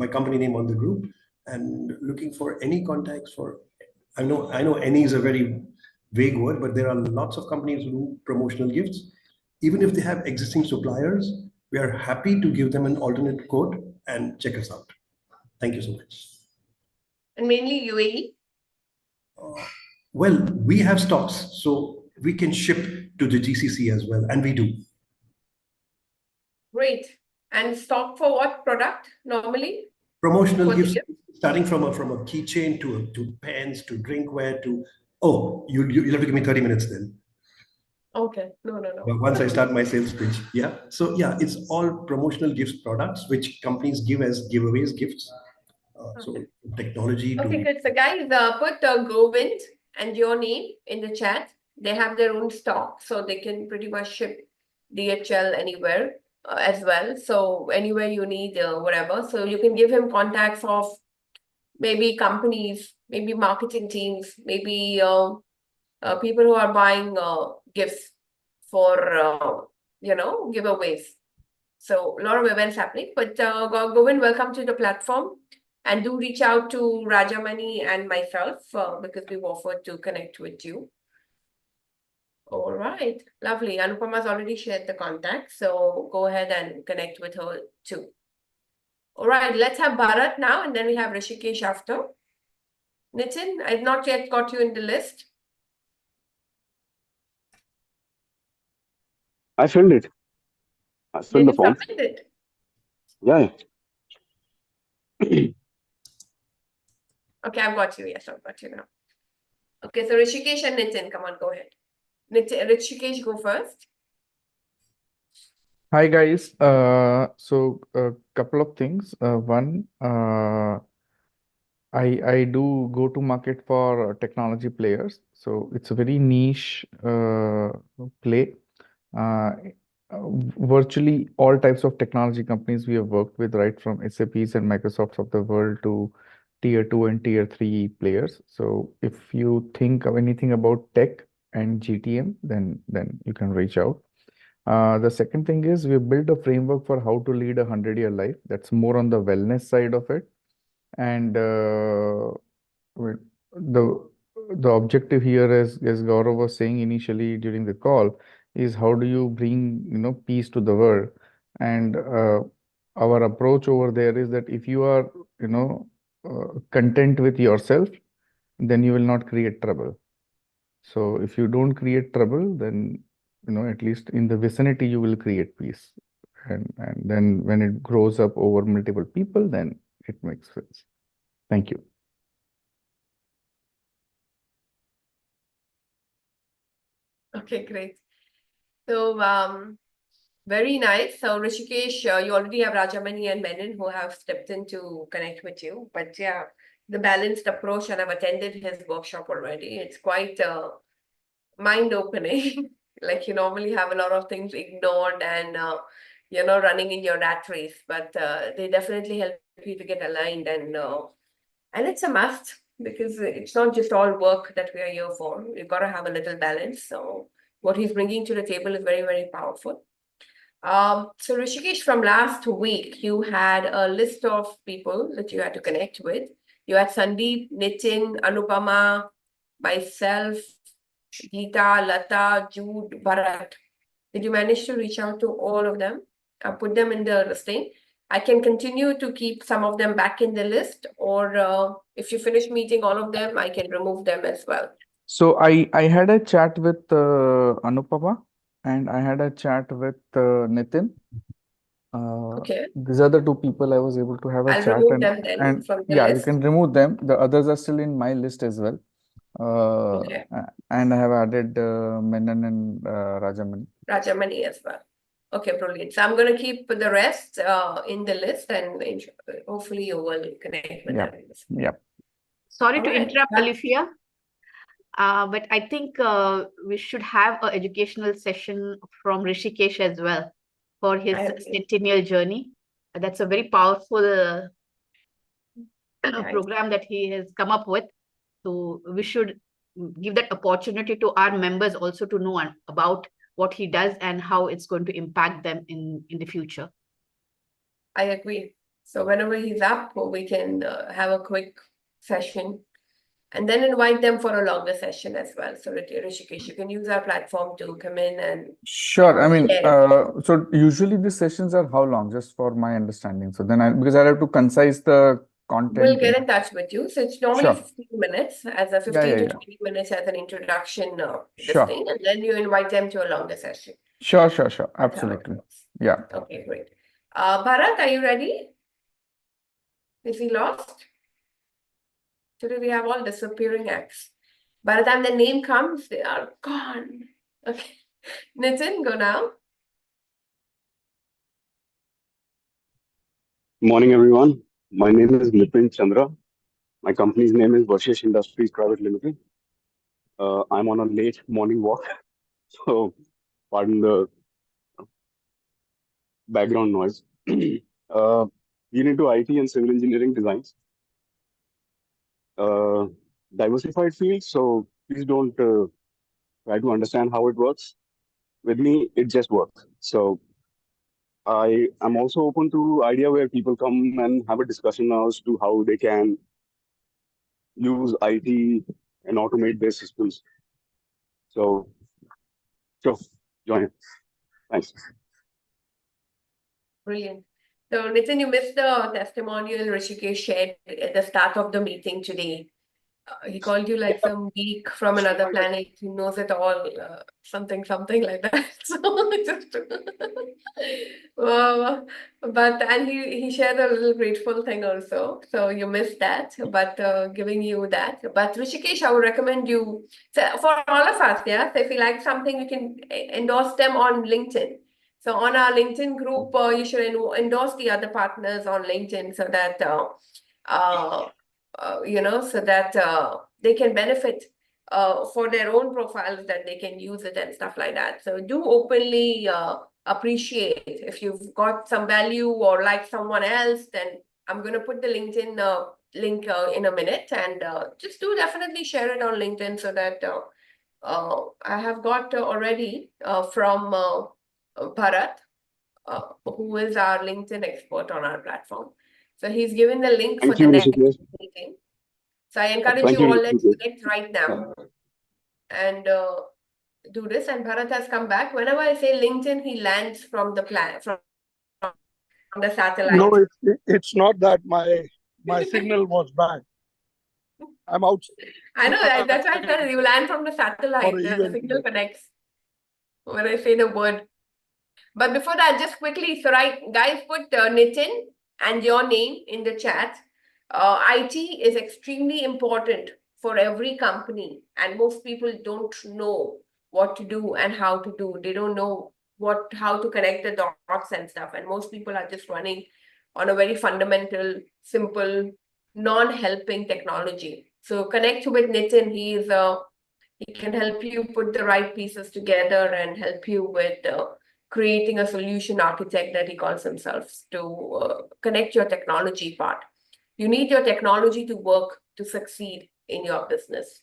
company name on the group, and looking for any contacts for. I know any is a very vague word, but there are lots of companies who do promotional gifts. Even if they have existing suppliers, we are happy to give them an alternate quote and check us out. Thank you so much. And mainly UAE? Well, we have stocks, so we can ship to the GCC as well, and we do. Great. And stock for what product normally? Promotional For the gifts, gift? starting from a keychain to pens to drinkware to you'll have to give me 30 minutes then. Okay. No. But once I start my sales pitch, yeah. So yeah, it's all promotional gifts products which companies give as giveaways, gifts. So technology Okay, to good. So guys, put Govind and your name in the chat. They have their own stock, so they can pretty much ship DHL anywhere as well. So anywhere you need, whatever. So you can give him contacts of maybe companies, maybe marketing teams, maybe people who are buying gifts for giveaways. So a lot of events happening. But Govind, welcome to the platform. And do reach out to Rajamani and myself because we've offered to connect with you. All right. Lovely. Anupama's already shared the contact. So go ahead and connect with her too. All right. Let's have Bharat now. And then we have Rishikesh after. Nitin, I've not yet got you in the list. I filled it. I filled Did the you form. submit it? Yeah. Okay, I've got you. Yes, I've got you now. Okay, so Rishikesh and Nitin, come on, go ahead. Rishikesh, go first. Hi guys. So a couple of things. One, I do go to market for technology players. So it's a very niche play. Uh, Virtually all types of technology companies we have worked with, right from SAPs and Microsofts of the world to tier 2 and tier 3 players. So if you think of anything about tech and GTM, then you can reach out. The second thing is we built a framework for how to lead a 100-year life. That's more on the wellness side of it. And well, the the objective here is, as Gaurav was saying initially during the call, is how do you bring, peace to the world? And our approach over there is that if you are, content with yourself, then you will not create trouble. So if you don't create trouble, then, at least in the vicinity, you will create peace. And then when it grows up over multiple people, then it makes sense. Thank you. Okay, great. So, very nice. So, Rishikesh, you already have Rajamani and Menon who have stepped in to connect with you. But yeah, the balanced approach, and I've attended his workshop already. It's quite mind-opening. Like you normally have a lot of things ignored and running in your rat race, but they definitely help you to get aligned and it's a must because it's not just all work that we are here for. You've got to have a little balance. So what he's bringing to the table is very, very powerful. So Rishikesh, from last week, you had a list of people that you had to connect with. You had Sandeep, Nitin, Anupama, myself, Geeta, Lata, Jude, Bharat. Did you manage to reach out to all of them? Put them in the listing. I can continue to keep some of them back in the list, or if you finish meeting all of them, I can remove them as well. So I had a chat with Anupama and I had a chat with Nitin. Okay. These are the two people I was able to have a I'll chat remove them then and from the yeah, you list. can remove them. The others are still in my list as well. Okay. And I have added Menon and Rajamani. Rajamani as well. Okay, brilliant. So I'm going to keep the rest in the list and hopefully you will connect with Yeah. them. Yeah. Sorry All to right. interrupt, Alifia. But I think we should have an educational session from Rishikesh as well for his centennial journey. That's a very powerful program that he has come up with. So we should give that opportunity to our members also to know about what he does and how it's going to impact them in the future. I agree. So whenever he's up, we can have a quick session and then invite them for a longer session as well. So Rishikesh, you can use our platform to come in and Sure. I mean, share. so usually these sessions are how long, just for my understanding? So then because I'll have to concise the content. We'll get in touch with you. So it's normally Sure. 15 minutes, as a 15 Yeah, to yeah. 20 minutes as an introduction this Sure. thing, and then you invite them to a longer session. Sure. That's how it Absolutely. works. Yeah. Okay, great. Bharat, are you ready? Is he lost? Today we have all disappearing acts. By the time the name comes, they are gone. Okay. Nitin, go now. Morning, everyone. My name is Nitin Chandra. My company's name is Vashish Industries Private Limited. I'm on a late morning walk, so pardon the background noise. We're into IT and civil engineering designs. Diversified field, so please don't try to understand how it works. With me, it just works. So I am also open to idea where people come and have a discussion as to how they can use IT and automate their systems. So, sure, join it. Thanks. Brilliant. So, Nitin, you missed the testimonial Rishikesh shared at the start of the meeting today. He called you like some geek from another planet who knows it all, something like that. So, just and he shared a little grateful thing also. So you missed that, but giving you that. But Rishikesh, I would recommend you, so for all of us, yeah. So if you like something, you can endorse them on LinkedIn. So on our LinkedIn group, you should endorse the other partners on LinkedIn so that so that they can benefit for their own profiles, that they can use it and stuff like that. So do openly appreciate if you've got some value or like someone else. Then I'm going to put the LinkedIn link in a minute, and just do definitely share it on LinkedIn so that I have got already from Bharat, who is our LinkedIn expert on our platform. So he's given the link for Thank the you, next Rishikesh. meeting. So I encourage Thank you you, all, let's Rishikesh. connect right now and do this. And Bharat has come back. Whenever I say LinkedIn, he lands from the from the satellite. No, it's not that my signal was bad. I'm out. I know that. That's why I said you land from the satellite. For The event signal today. connects when I say the word. But before that, just quickly, so right, guys, put Nitin and your name in the chat. IT is extremely important for every company, and most people don't know what to do and how to do. They don't know how to connect the dots and stuff. And most people are just running on a very fundamental, simple, non-helping technology. So connect with Nitin. He can help you put the right pieces together and help you with creating a solution architect, that he calls himself, to connect your technology part. You need your technology to work to succeed in your business.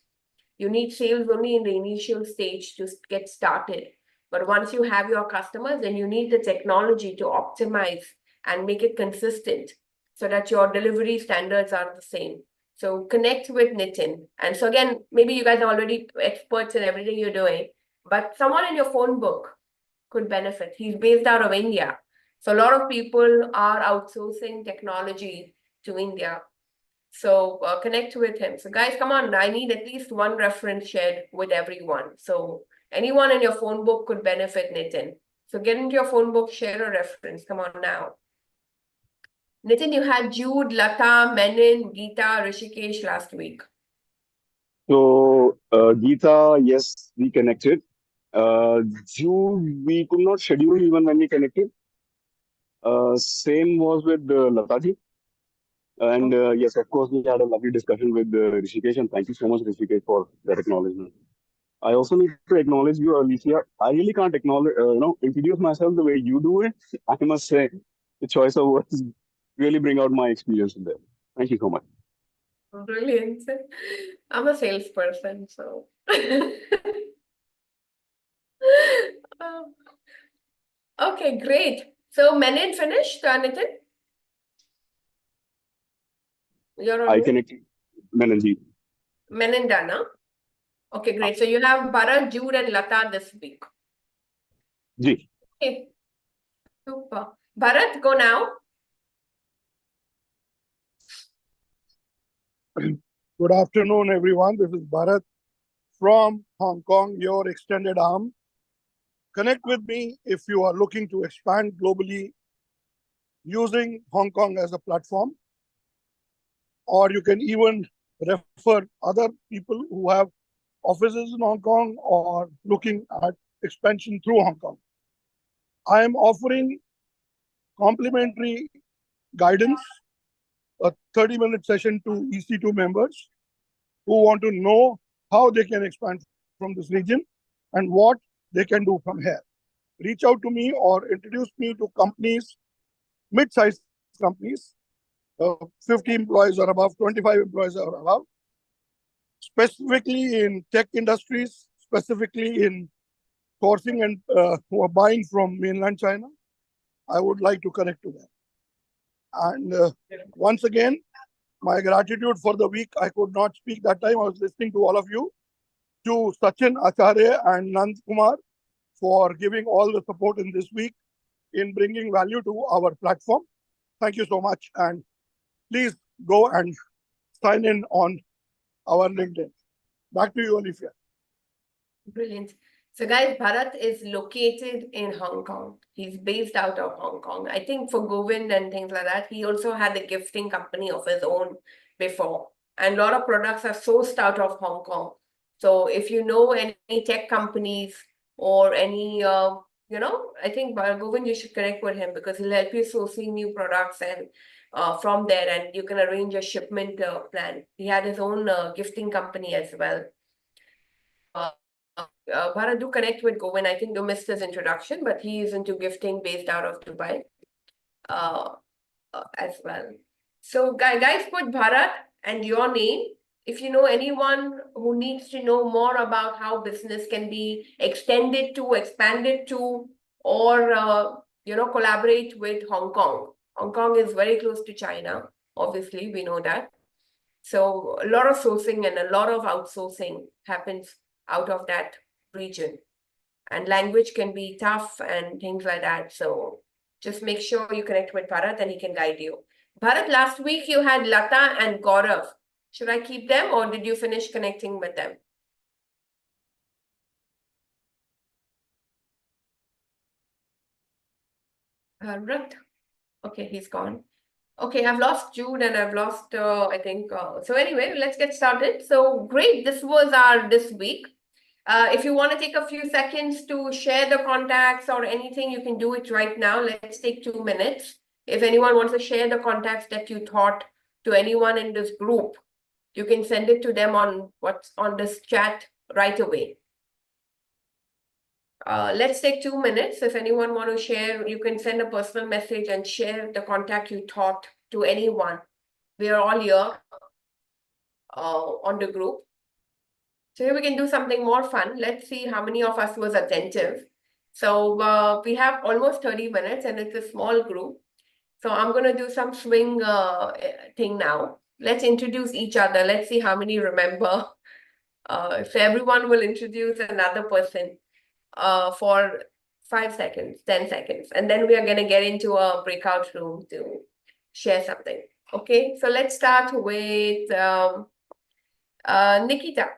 You need sales only in the initial stage to get started. But once you have your customers, then you need the technology to optimize and make it consistent so that your delivery standards are the same. So connect with Nitin. And so again, maybe you guys are already experts in everything you're doing, but someone in your phone book could benefit. He's based out of India. So a lot of people are outsourcing technology to India. So connect with him. So guys, come on, I need at least one reference shared with everyone. So anyone in your phone book could benefit, Nitin. So get into your phone book, share a reference. Come on now. Nitin, you had Jude, Lata, Menon, Geeta, Rishikesh last week. So, Geeta, yes, we connected. Jude, we could not schedule even when we connected. Same was with Lataji. And yes, of course, we had a lovely discussion with Rishikesh, and thank you so much, Rishikesh, for that acknowledgement. I also need to acknowledge you, Alicia. I really can't acknowledge, introduce myself the way you do it. I must say, the choice of words really bring out my experience with them. Thank you so much. Brilliant. I'm a salesperson, so. Okay, great. So Menon finished, Nitin? You're on I mute? connected Menanji. Menon done, huh? Okay, great. So you have Bharat, Jude, and Lata this week. Ji. Okay. Super. Bharat, go now. Good afternoon, everyone. This is Bharat from Hong Kong, your extended arm. Connect with me if you are looking to expand globally using Hong Kong as a platform, or you can even refer other people who have offices in Hong Kong or looking at expansion through Hong Kong. I am offering complimentary guidance, a 30-minute session to EC2 members who want to know how they can expand from this region and what they can do from here. Reach out to me or introduce me to companies, mid-sized companies, 50 employees or above, 25 employees or above, specifically in tech industries, specifically in sourcing and who are buying from mainland China. I would like to connect to them. And once again, my gratitude for the week. I could not speak that time. I was listening to all of you, to Sachin, Acharya, and Nand Kumar for giving all the support in this week in bringing value to our platform. Thank you so much. And please go and sign in on our LinkedIn. Back to you, Olivia. Brilliant. So guys, Bharat is located in Hong Kong. He's based out of Hong Kong. I think for Govind and things like that, he also had a gifting company of his own before. And a lot of products are sourced out of Hong Kong. So if you know any tech companies or any I think Govind, you should connect with him because he'll help you sourcing new products and from there, and you can arrange a shipment plan. He had his own gifting company as well. Bharat, do connect with Govind. I think you missed his introduction, but he is into gifting based out of Dubai as well. So guys, put Bharat and your name. If you know anyone who needs to know more about how business can be extended to, expanded to, or collaborate with Hong Kong. Hong Kong is very close to China. Obviously, we know that. So a lot of sourcing and a lot of outsourcing happens out of that region. And language can be tough and things like that. So just make sure you connect with Bharat and he can guide you. Bharat, last week you had Lata and Gaurav. Should I keep them or did you finish connecting with them? Bharat? Okay, he's gone. Okay, I've lost Jude and I've lost, I think. So anyway, let's get started. So great, this was our this week. If you want to take a few seconds to share the contacts or anything, you can do it right now. Let's take 2 minutes. If anyone wants to share the contacts that you taught to anyone in this group, you can send it to them on what's on this chat right away. Let's take 2 minutes. If anyone want to share, you can send a personal message and share the contact you taught to anyone. We are all here on the group. So here we can do something more fun. Let's see how many of us was attentive. So we have almost 30 minutes and it's a small group. So I'm going to do some swing thing now. Let's introduce each other. Let's see how many remember. So everyone will introduce another person for 5 seconds, 10 seconds. And then we are going to get into a breakout room to share something. Okay, so let's start with Nikita.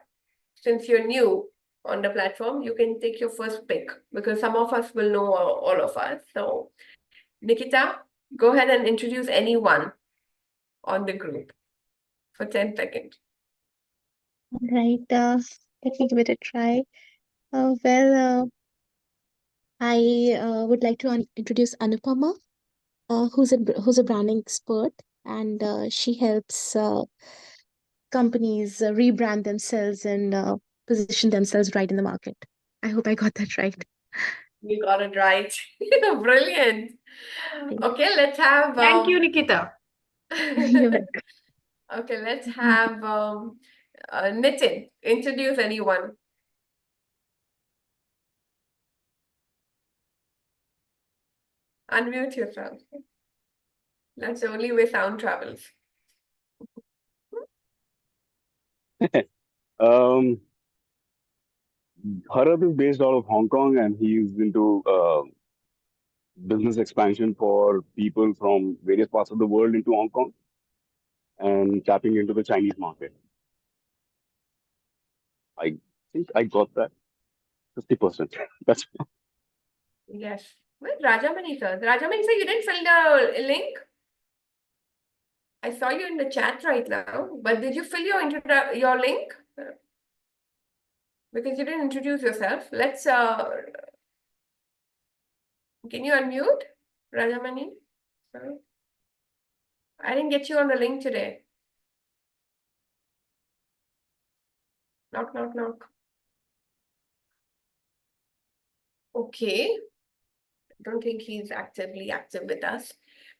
Since you're new on the platform, you can take your first pick because some of us will know all of us. So Nikita, go ahead and introduce anyone on the group for 10 seconds. All right, let me give it a try. Well, I would like to introduce Anupama, who's a branding expert, and she helps companies rebrand themselves and position themselves right in the market. I hope I got that right. You got it right. Brilliant. Okay, let's have. Thank you, Nikita. You're welcome. Okay, let's have Nitin. Introduce anyone. Unmute yourself. That's the only way sound travels. Bharat is based out of Hong Kong and he's into business expansion for people from various parts of the world into Hong Kong and tapping into the Chinese market. I think I got that 50%. That's Yes. Where's Rajamani sir? Rajamani sir, you didn't fill the link? I saw you in the chat right now, but did you fill your link? Because you didn't introduce yourself. Let's can you unmute Rajamani? Sorry. I didn't get you on the link today. Knock, knock, knock. Okay. I don't think he's actively active with us.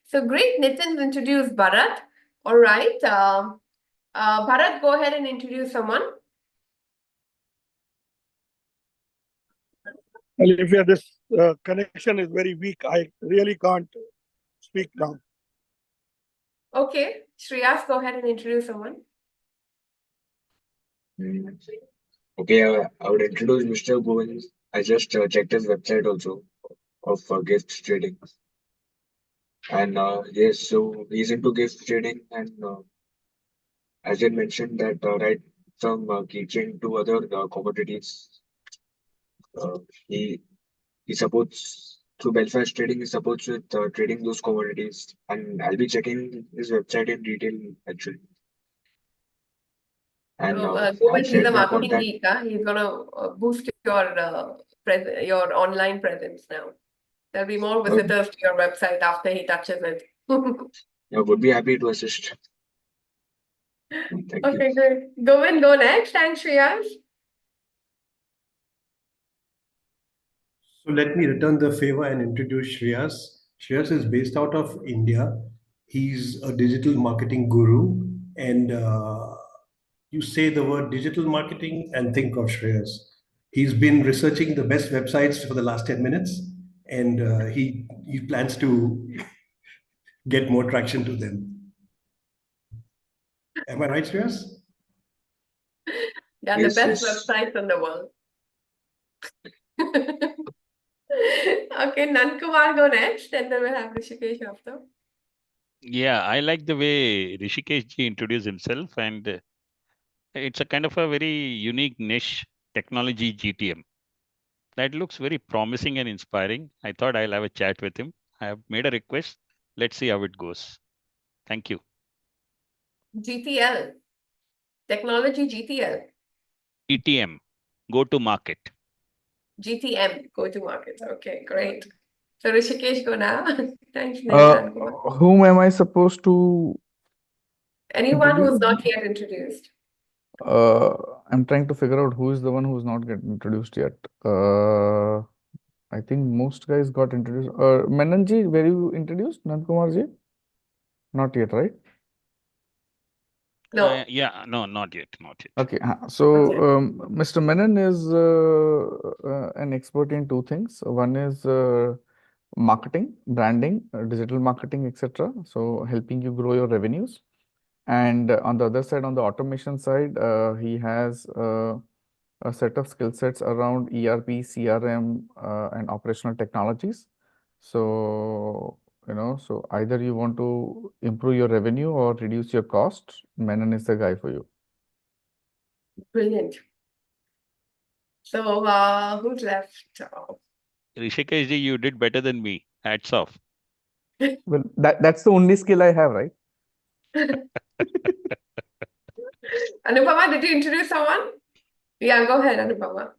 So great, Nitin's introduced Bharat. All right. Bharat, go ahead and introduce someone. Olivia, this connection is very weak. I really can't speak now. Okay. Shreyas, go ahead and introduce someone. Okay, I would introduce Mr. Govind. I just checked his website also of gift trading. And yes, so he's into gift trading and as I mentioned that right from keychain to other commodities, he supports through Belfast Trading. He supports with trading those commodities, and I'll be checking his website in detail actually. And So I've Govind, he's shared a my marketing contact. geek. He's gonna boost your your online presence now. There'll be more visitors to your website after he touches it. I would be happy to assist. Thank you. Okay, good. Govind, go next. Thanks, Shreyas. So let me return the favor and introduce Shreyas. Shreyas is based out of India. He's a digital marketing guru. And you say the word digital marketing and think of Shreyas. He's been researching the best websites for the last 10 minutes. And he plans to get more traction to them. Am I right, Shreyas? Yeah, the best websites in the world. Okay, Nankumar, go next, and then we'll have Rishikesh after. Yeah, I like the way Rishikesh ji introduced himself, and it's a kind of a very unique niche technology GTM. That looks very promising and inspiring. I thought I'll have a chat with him. I have made a request. Let's see how it goes. Thank you. GTL, technology GTL. GTM, go to market. GTM, go to market. Okay, great. So Rishikesh, go now. Thanks, Nankumar. Whom am I supposed to Anyone who's introduce? not yet introduced. I'm trying to figure out who is the one who's not getting introduced yet. I think most guys got introduced. Menanji, were you introduced? Nankumar ji? Not yet, right? No. Yeah, no, not yet, not yet. Okay, so Mr. Menon is an expert in two things. One is marketing, branding, digital marketing, etc. So helping you grow your revenues. And on the other side, on the automation side, he has a set of skill sets around ERP, CRM, and operational technologies. So, so either you want to improve your revenue or reduce your cost, Menon is the guy for you. Brilliant. So, who's left? Rishikesh ji, you did better than me. Hats off. Well, that's the only skill I have, right? Anupama, did you introduce someone? Yeah, go ahead, Anupama.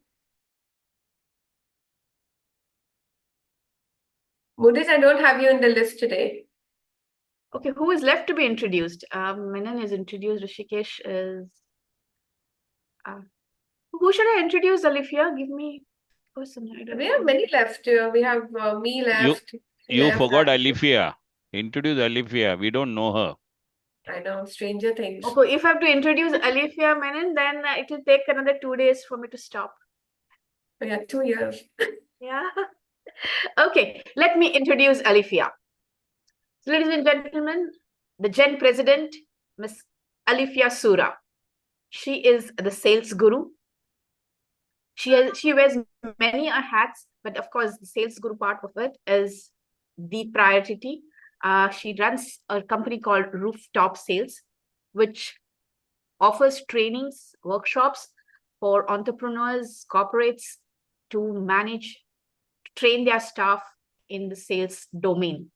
Mudit, I don't have you in the list today. Okay, who is left to be introduced? Menon is introduced. Rishikesh is. Who should I introduce, Alifia? Give me person. We have many left. We have me left. You forgot Alifia. Introduce Alifia. We don't know her. I know, Stranger Things. Okay, if I have to introduce Alifia Menon, then it will take another 2 days for me to stop. Yeah, 2 years. Yeah. Okay, let me introduce Alifia. So, ladies and gentlemen, the Gen President, Miss Alifia Sura. She is the sales guru. She wears many hats, but of course, the sales guru part of it is the priority. She runs a company called Rooftop Sales, which offers trainings, workshops for entrepreneurs, corporates to manage, train their staff in the sales domain.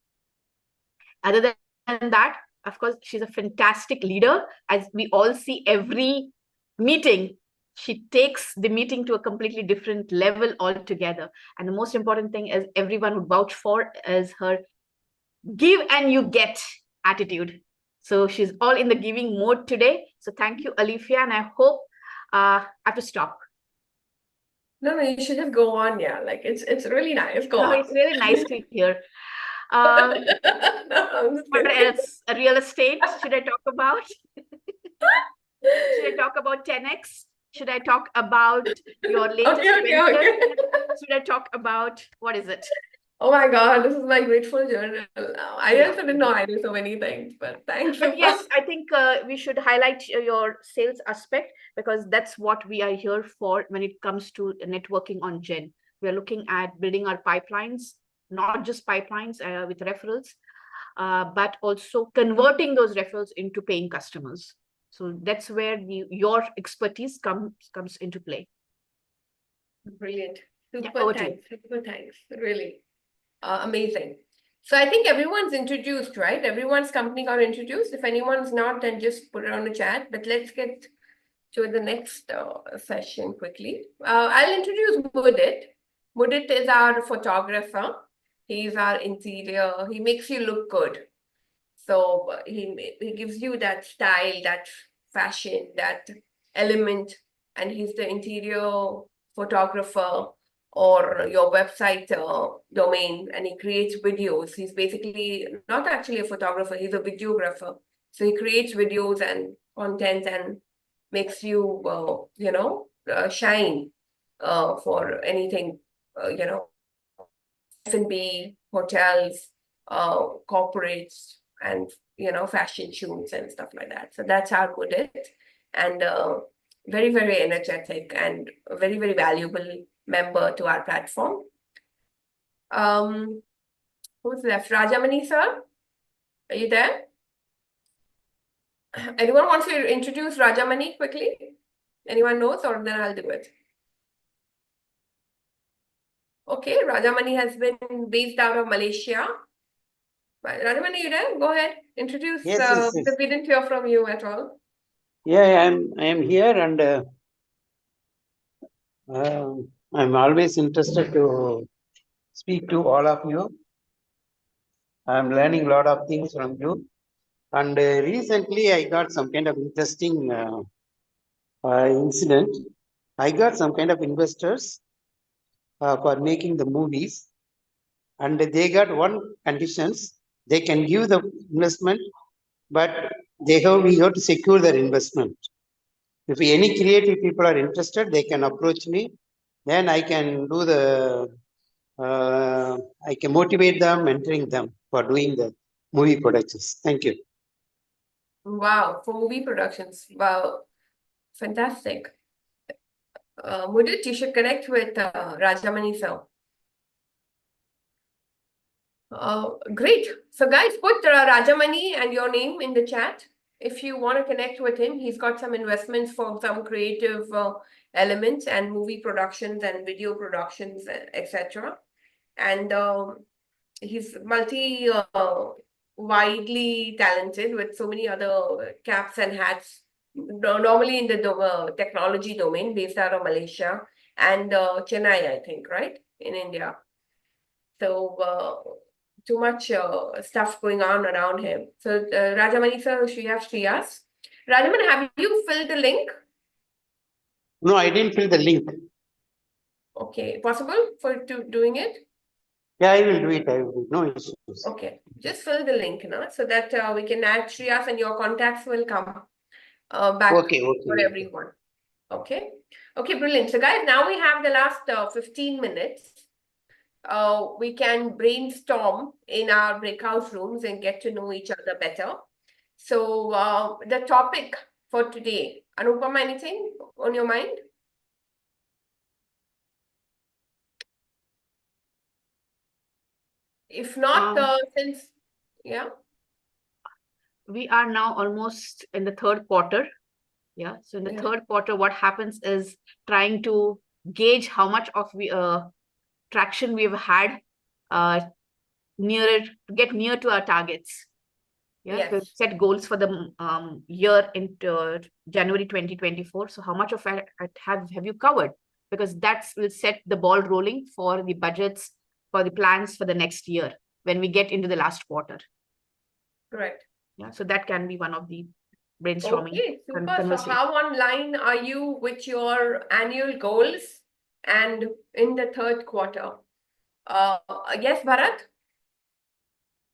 Other than that, of course, she's a fantastic leader. As we all see every meeting, she takes the meeting to a completely different level altogether. And the most important thing is everyone would vouch for is her give and you get attitude. So she's all in the giving mode today. So thank you, Alifia, and I hope I have to stop. No, you should just go on. Yeah, like it's really nice. Go on. It's really nice to hear. What else? Real estate? Should I talk about? Should I talk about 10x? Should I talk about your latest venture? Should I talk about what is it? Oh my God, this is my grateful journal now. I also didn't know I do so many things, but thanks. But yes, I think we should highlight your sales aspect because that's what we are here for when it comes to networking on Gen. We are looking at building our pipelines, not just pipelines with referrals, but also converting those referrals into paying customers. So that's where your expertise comes into play. Brilliant. Super thanks. Super thanks. Really amazing. So I think everyone's introduced, right? Everyone's company got introduced. If anyone's not, then just put it on the chat. But let's get to the next session quickly. I'll introduce Mudit. Mudit is our photographer. He's our interior. He makes you look good. So he gives you that style, that fashion, that element, and he's the interior photographer or your website domain, and he creates videos. He's basically not actually a photographer, he's a videographer. So he creates videos and content and makes you, shine for anything, F&B, hotels, corporates, and fashion shoots and stuff like that. So that's how good it, and very, very energetic and a very, very valuable member to our platform. Who's left? Rajamani sir, are you there? Anyone wants to introduce Rajamani quickly? Anyone knows, or then I'll do it. Okay, Rajamani has been based out of Malaysia. Rajamani, you there? Go ahead. Introduce, Yes, yes, yes. because we didn't hear from you at all. Yeah, I am here, and I'm always interested to speak to all of you. I'm learning a lot of things from you. And recently I got some kind of interesting incident. I got some kind of investors for making the movies, and they got one conditions: they can give the investment, but we have to secure their investment. If any creative people are interested, they can approach me. Then I can do I can motivate them, mentoring them for doing the movie productions. Thank you. Wow, for movie productions. Wow, fantastic. Mudit, you should connect with Rajamani sir. Great. So guys, put Rajamani and your name in the chat. If you want to connect with him, he's got some investments for some creative elements and movie productions and video productions, etc. And he's widely talented with so many other caps and hats, normally in the technology domain, based out of Malaysia and Chennai, I think, right? In India. So too much stuff going on around him. So Rajamani sir, we have Shriyas. Rajamani, have you filled the link? No, I didn't fill the link. Okay, possible for doing it? Yeah, I will do it. I will do it. No issues. Okay, just fill the link now, so that we can add Shriyas and your contacts will come back for everyone. Okay, okay, brilliant. So guys, now we have the last 15 minutes. We can brainstorm in our breakout rooms and get to know each other better. So the topic for today, Anupama, anything on your mind? If not, yeah. We are now almost in the third quarter. Yeah. So in the third quarter, what happens is trying to gauge how much of traction we've had get near to our targets. Yeah. To set goals for the year into January 2024. So how much of it have you covered? Because that will set the ball rolling for the budgets, for the plans for the next year when we get into the last quarter. Correct. Yeah. So that can be one of the brainstorming. Okay, super. So how online are you with your annual goals and in the third quarter? Yes, Bharat?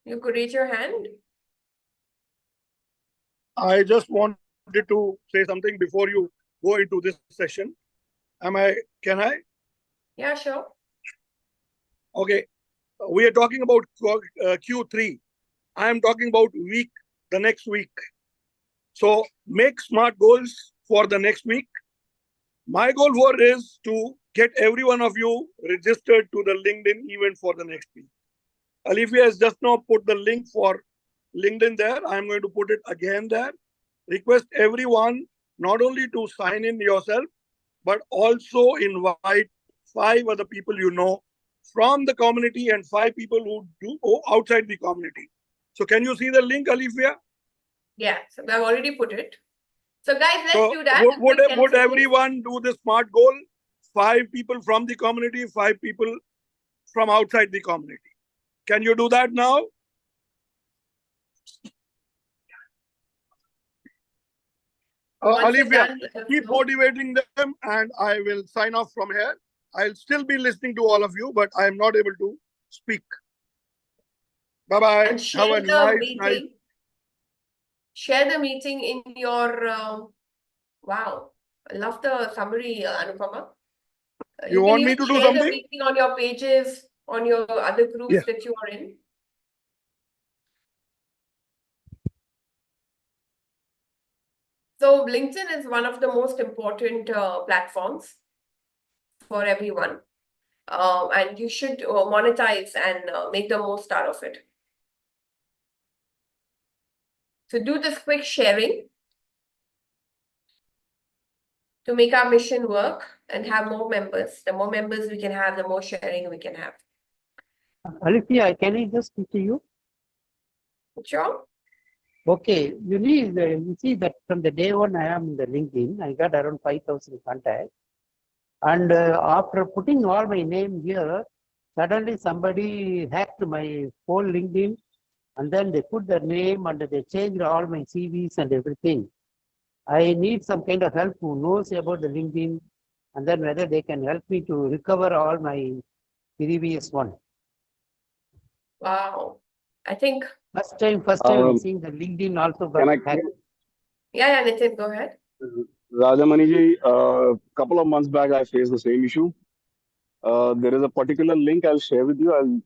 You could raise your hand. I just wanted to say something before you go into this session. Can I? Yeah, sure. Okay. We are talking about Q3. I am talking about the next week. So make smart goals for the next week. My goal is to get every one of you registered to the LinkedIn event for the next week. Alifia has just now put the link for LinkedIn there. I'm going to put it again there. Request everyone not only to sign in yourself, but also invite 5 other people you know from the community and 5 people who do outside the community. So can you see the link, Alifia? Yeah, so I've already put it. So guys, let's do that. Would everyone do the smart goal? 5 people from the community, 5 people from outside the community. Can you do that now? Once it's Olivia, done, let us keep know. motivating them and I will sign off from here. I'll still be listening to all of you, but I am not able to speak. Bye-bye. And Have share a the nice. meeting. Share the meeting in your, wow, I love the summary, Anupama. You can want me even to do share the something? meeting on your pages, on your other groups Yeah. that you are in. So LinkedIn is one of the most important platforms for everyone. And you should monetize and make the most out of it. So do this quick sharing to make our mission work and have more members. The more members we can have, the more sharing we can have. Alifia, can I just speak to you? Sure. Okay, you see that from the day one I am in the LinkedIn, I got around 5,000 contacts. And after putting all my name here, suddenly somebody hacked my whole LinkedIn and then they put their name and they changed all my CVs and everything. I need some kind of help who knows about the LinkedIn and then whether they can help me to recover all my previous one. Wow. I think First time I'm seeing the LinkedIn also got hacked. yeah, Nitin, go ahead. Rajamani ji, a couple of months back, I faced the same issue. There is a particular link I'll share with you.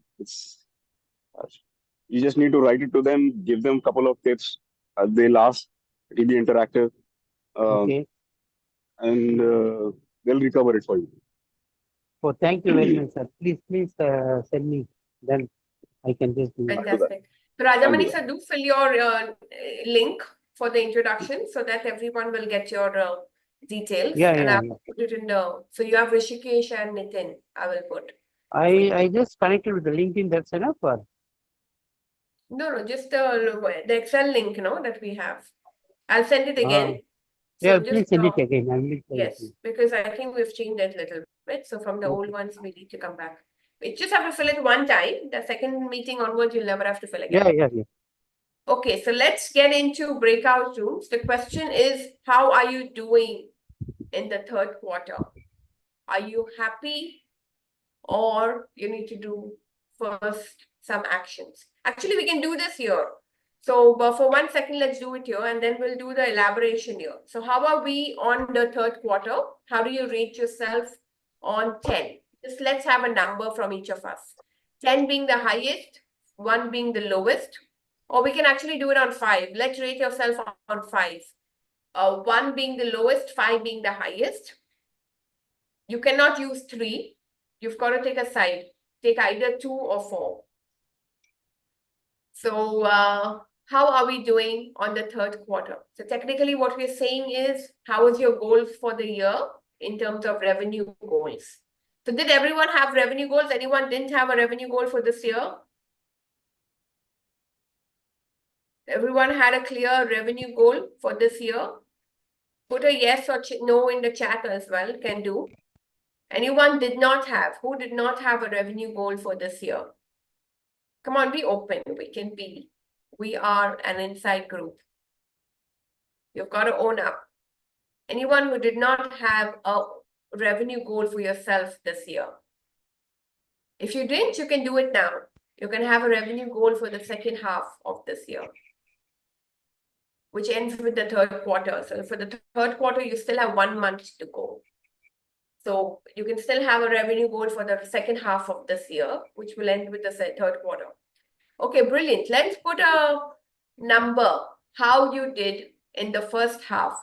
You just need to write it to them, give them a couple of tips. They'll ask, it'll be interactive. Okay. And they'll recover it for you. Oh, thank you very much, sir. Please send me. Then I can just do it. Fantastic. So Rajamani sir, do fill your link for the introduction so that everyone will get your details. Yeah, and yeah, I'll put it in the, so you have Rishikesh and Nitin, I will put. I just connected with the LinkedIn, that's enough or? No, just the Excel link, that we have. I'll send it again. Yeah, So please just, send it again. I will try yes, it. because I think we've changed it a little bit. So from the old ones, we need to come back. We just have to fill it one time. The second meeting onwards, you'll never have to fill again. Yeah. Okay, so let's get into breakout rooms. The question is, how are you doing in the third quarter? Are you happy or you need to do first some actions? Actually, we can do this here. So for 1 second, let's do it here and then we'll do the elaboration here. So how are we on the third quarter? How do you rate yourself on 10? Just let's have a number from each of us. 10 being the highest, 1 being the lowest, or we can actually do it on 5. Let's rate yourself on 5. 1 being the lowest, 5 being the highest. You cannot use 3. You've got to take a side. Take either 2 or 4. So how are we doing on the third quarter? So technically what we're saying is, how is your goals for the year in terms of revenue goals? So did everyone have revenue goals? Anyone didn't have a revenue goal for this year? Everyone had a clear revenue goal for this year? Put a yes or no in the chat as well, can do. Anyone did not have? Who did not have a revenue goal for this year? Come on, be open. We can be. We are an inside group. You've got to own up. Anyone who did not have a revenue goal for yourself this year? If you didn't, you can do it now. You can have a revenue goal for the second half of this year, which ends with the third quarter. So for the third quarter, you still have 1 month to go. So you can still have a revenue goal for the second half of this year, which will end with the third quarter. Okay, brilliant. Let's put a number, how you did in the first half.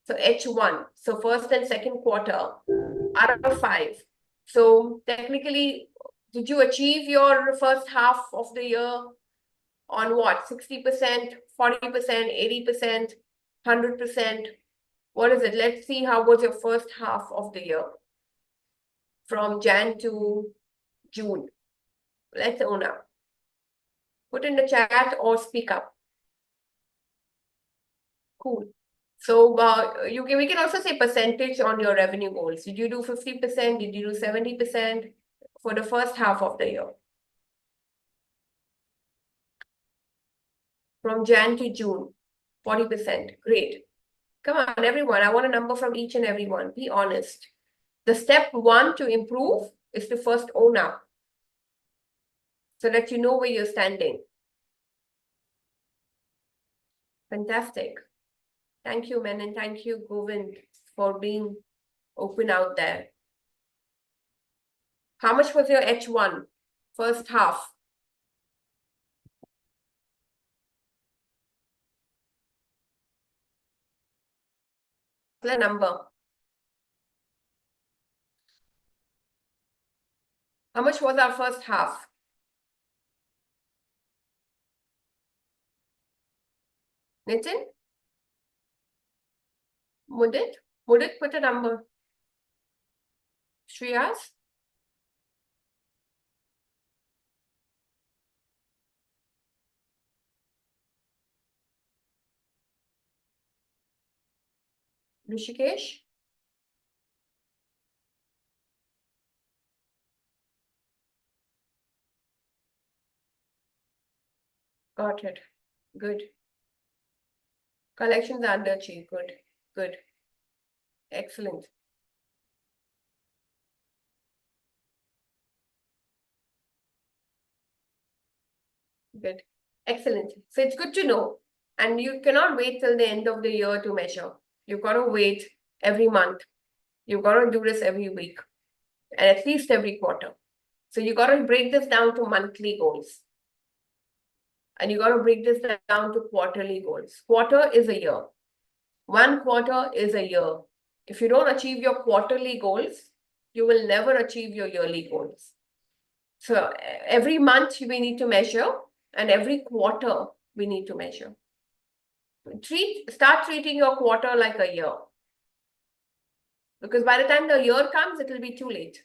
So H1, so first and second quarter out of 5. So technically, did you achieve your first half of the year on what? 60%, 40%, 80%, 100%? What is it? Let's see how was your first half of the year from Jan to June. Let's own up. Put in the chat or speak up. Cool. So we can also say percentage on your revenue goals. Did you do 50%? Did you do 70% for the first half of the year? From Jan to June, 40%. Great. Come on, everyone. I want a number from each and everyone. Be honest. The step one to improve is to first own up so that you know where you're standing. Fantastic. Thank you, men, and thank you, Govind, for being open out there. How much was your H1 first half? The number. How much was our first half? Nitin? Mudit? Mudit, put a number. Shreyas? Rishikesh? Got it. Good. Collections are underachieved. Good. Good. Excellent. Good. Excellent. So it's good to know. And you cannot wait till the end of the year to measure. You've got to wait every month. You've got to do this every week and at least every quarter. So you got to break this down to monthly goals. And you got to break this down to quarterly goals. Quarter is a year. 1 quarter is a year. If you don't achieve your quarterly goals, you will never achieve your yearly goals. So every month we need to measure, and every quarter we need to measure. Start treating your quarter like a year. Because by the time the year comes, it will be too late.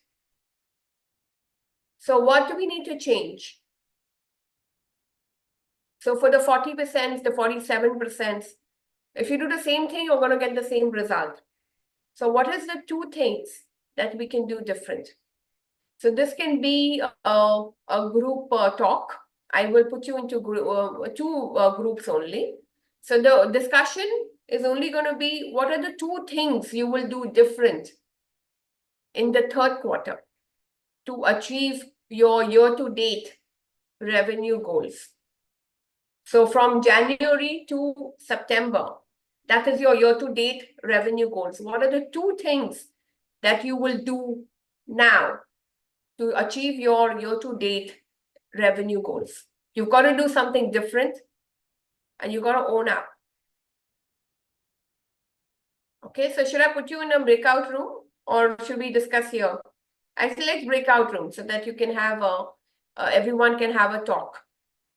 So what do we need to change? So for the 40%, the 47%, if you do the same thing, you're going to get the same result. So what is the 2 things that we can do different? So this can be a group talk. I will put you into 2 groups only. So the discussion is only going to be what are the 2 things you will do different in the 3rd quarter to achieve your year-to-date revenue goals. So from January to September, that is your year-to-date revenue goals. What are the 2 things that you will do now to achieve your year-to-date revenue goals? You've got to do something different and you've got to own up. Okay, so should I put you in a breakout room or should we discuss here? I select breakout room so that you can have everyone can have a talk.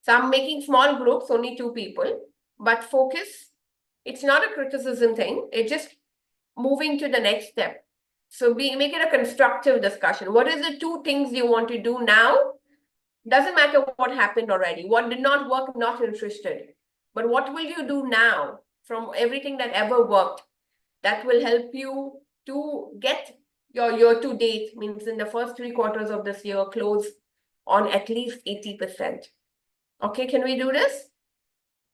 So I'm making small groups, only 2 people, but focus. It's not a criticism thing. It's just moving to the next step. So make it a constructive discussion. What is the 2 things you want to do now? Doesn't matter what happened already. What did not work, not interested. But what will you do now from everything that ever worked that will help you to get your year-to-date, means in the first 3 quarters of this year, close on at least 80%. Okay, can we do this?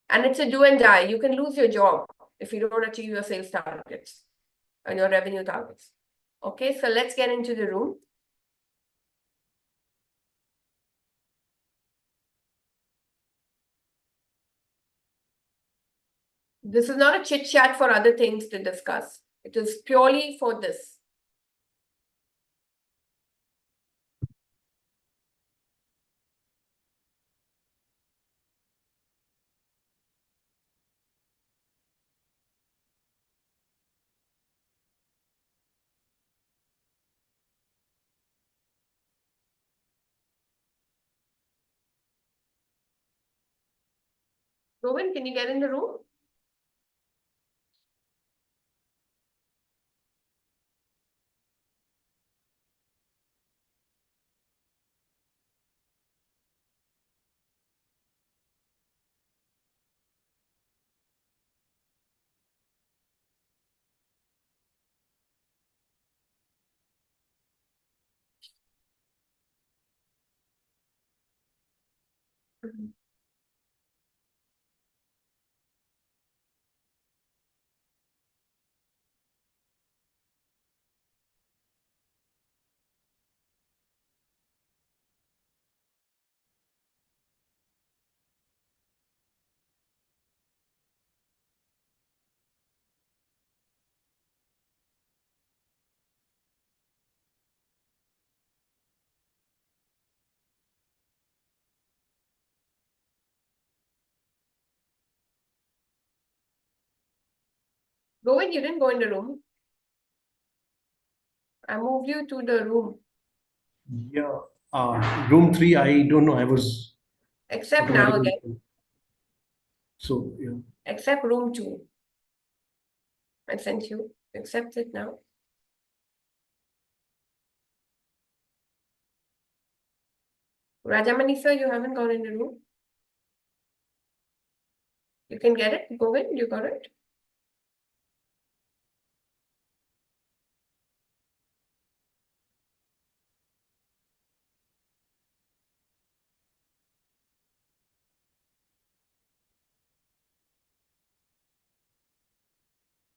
And it's a do and die. You can lose your job if you don't achieve your sales targets and your revenue targets. Okay, so let's get into the room. This is not a chit chat for other things to discuss. It is purely for this. Rowan, can you get in the room? Mhm. Govind, you didn't go in the room. I moved you to the room. Yeah. Room 3, I don't know. I was Except now automatically. again. So, yeah. Except room 2. I sent you. Accept it now. Rajamani sir, you haven't gone in the room. You can get it. Govind, you got it.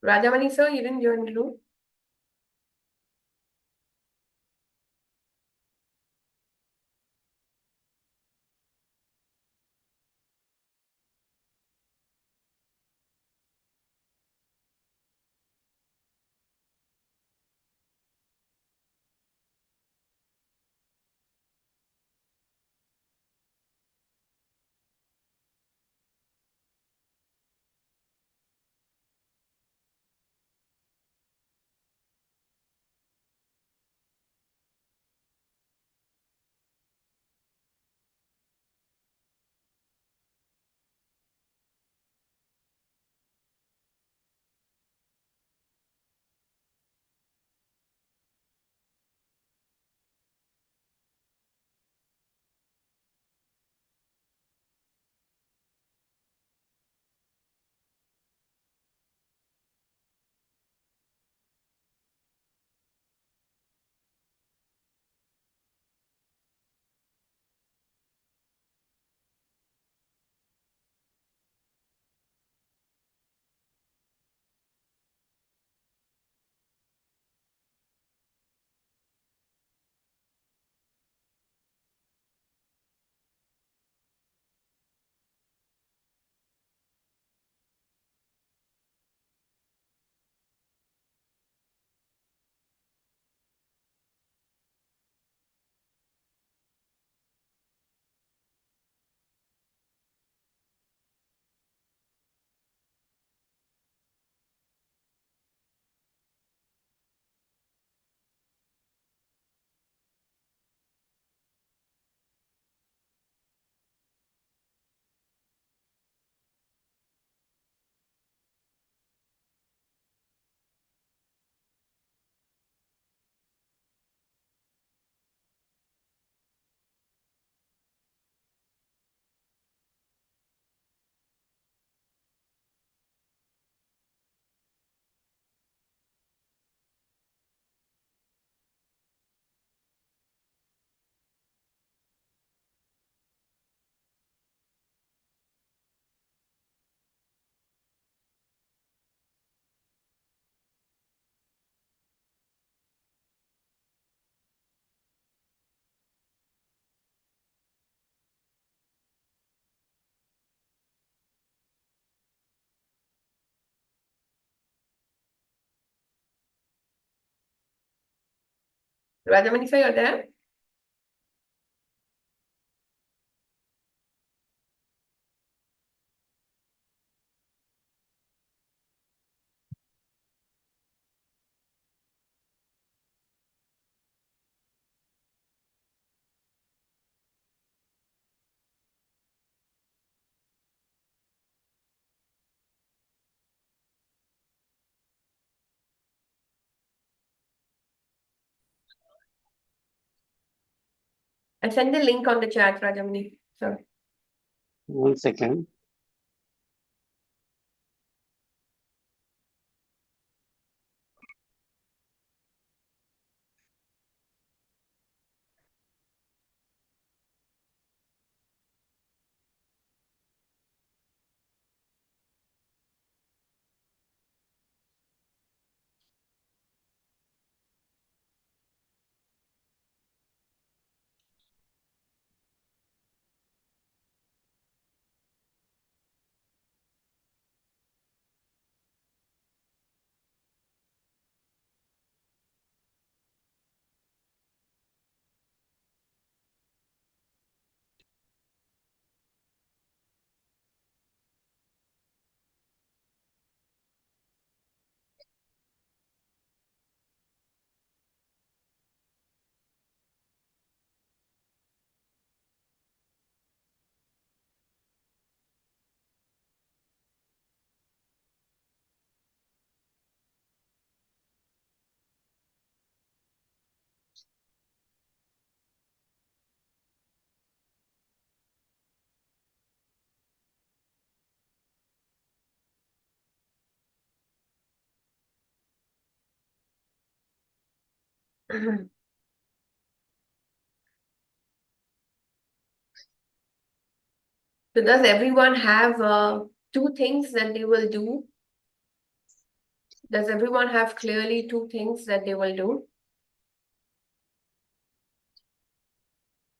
Rajamani sir, you didn't join the room. Rajamani sir, you're there? I send the link on the chat, Rajamani sir. 1 second. So does everyone have 2 things that they will do? Does everyone have clearly 2 things that they will do?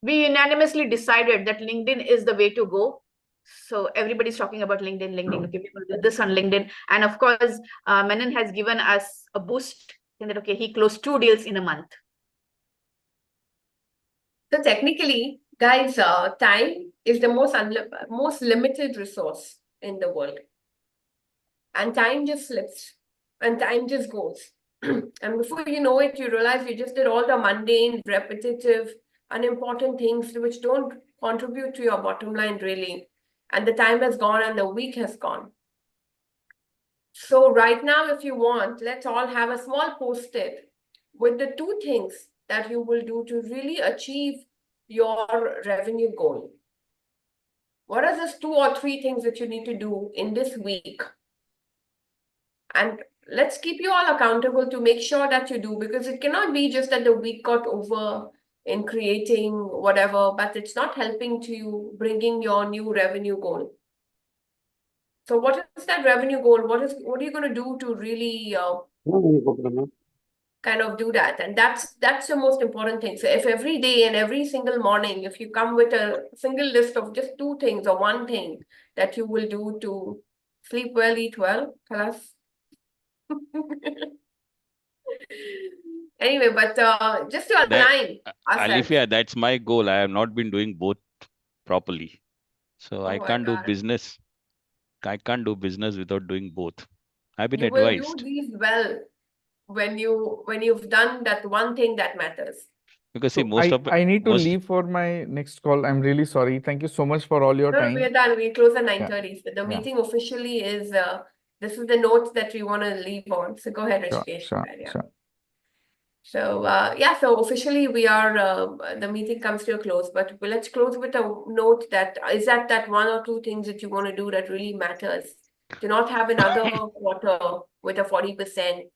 We unanimously decided that LinkedIn is the way to go. So everybody's talking about LinkedIn. Okay, we will do this on LinkedIn. And of course, Menon has given us a boost in that, okay, he closed 2 deals in a month. So technically, guys, time is the most limited resource in the world. And time just slips and time just goes. And before you know it, you realize you just did all the mundane, repetitive, unimportant things which don't contribute to your bottom line really. And the time has gone and the week has gone. So right now, if you want, let's all have a small post-it with the 2 things that you will do to really achieve your revenue goal. What are those 2 or 3 things that you need to do in this week? And let's keep you all accountable to make sure that you do, because it cannot be just that the week got over in creating whatever, but it's not helping to you bringing your new revenue goal. So what is that revenue goal? What are you going to do to really kind of do that? And that's the most important thing. So if every day and every single morning, if you come with a single list of just 2 things or 1 thing that you will do to sleep well, eat well, tell us. Anyway, but just to align ourselves. Alifia, that's my goal. I have not been doing both properly. So I can't do business. I can't do business without doing both. I've been You will do advised. these well when you've done that 1 thing that matters. Because see, So I need to leave for my next call. I'm really sorry. Thank you so much for all your No, time. we're done. We close at Yeah. 9:30. So the Yeah. meeting officially is this is the notes that we want to leave on. So go ahead, Rishikesh. Sure. So yeah, so officially we are the meeting comes to a close, but let's close with a note that is that 1 or 2 things that you want to do that really matters. Do not have another quarter with a 40%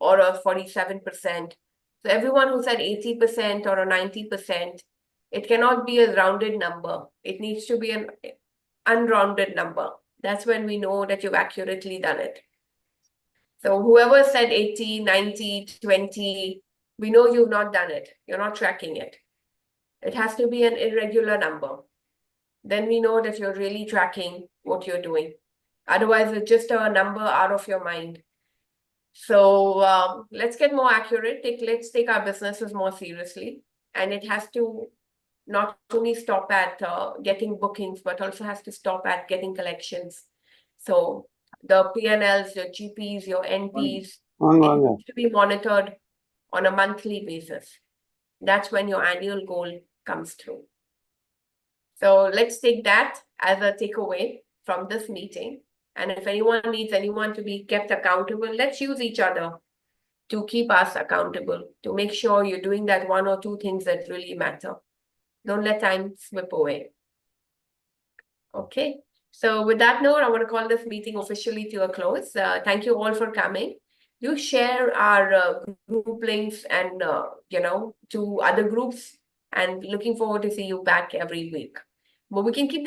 or a 47%. So everyone who said 80% or a 90%, it cannot be a rounded number. It needs to be an unrounded number. That's when we know that you've accurately done it. So whoever said 80, 90, 20, we know you've not done it. You're not tracking it. It has to be an irregular number. Then we know that you're really tracking what you're doing. Otherwise, it's just a number out of your mind. So let's get more accurate. Let's take our businesses more seriously. And it has to not only stop at getting bookings, but also has to stop at getting collections. So the P&Ls, your GPs, your NPs, it needs to be monitored on a monthly basis. That's when your annual goal comes through. So let's take that as a takeaway from this meeting. And if anyone needs anyone to be kept accountable, let's use each other to keep us accountable, to make sure you're doing that 1 or 2 things that really matter. Don't let time slip away. Okay. So with that note, I want to call this meeting officially to a close. Thank you all for coming. Do share our group links and, to other groups, and looking forward to see you back every week. But we can keep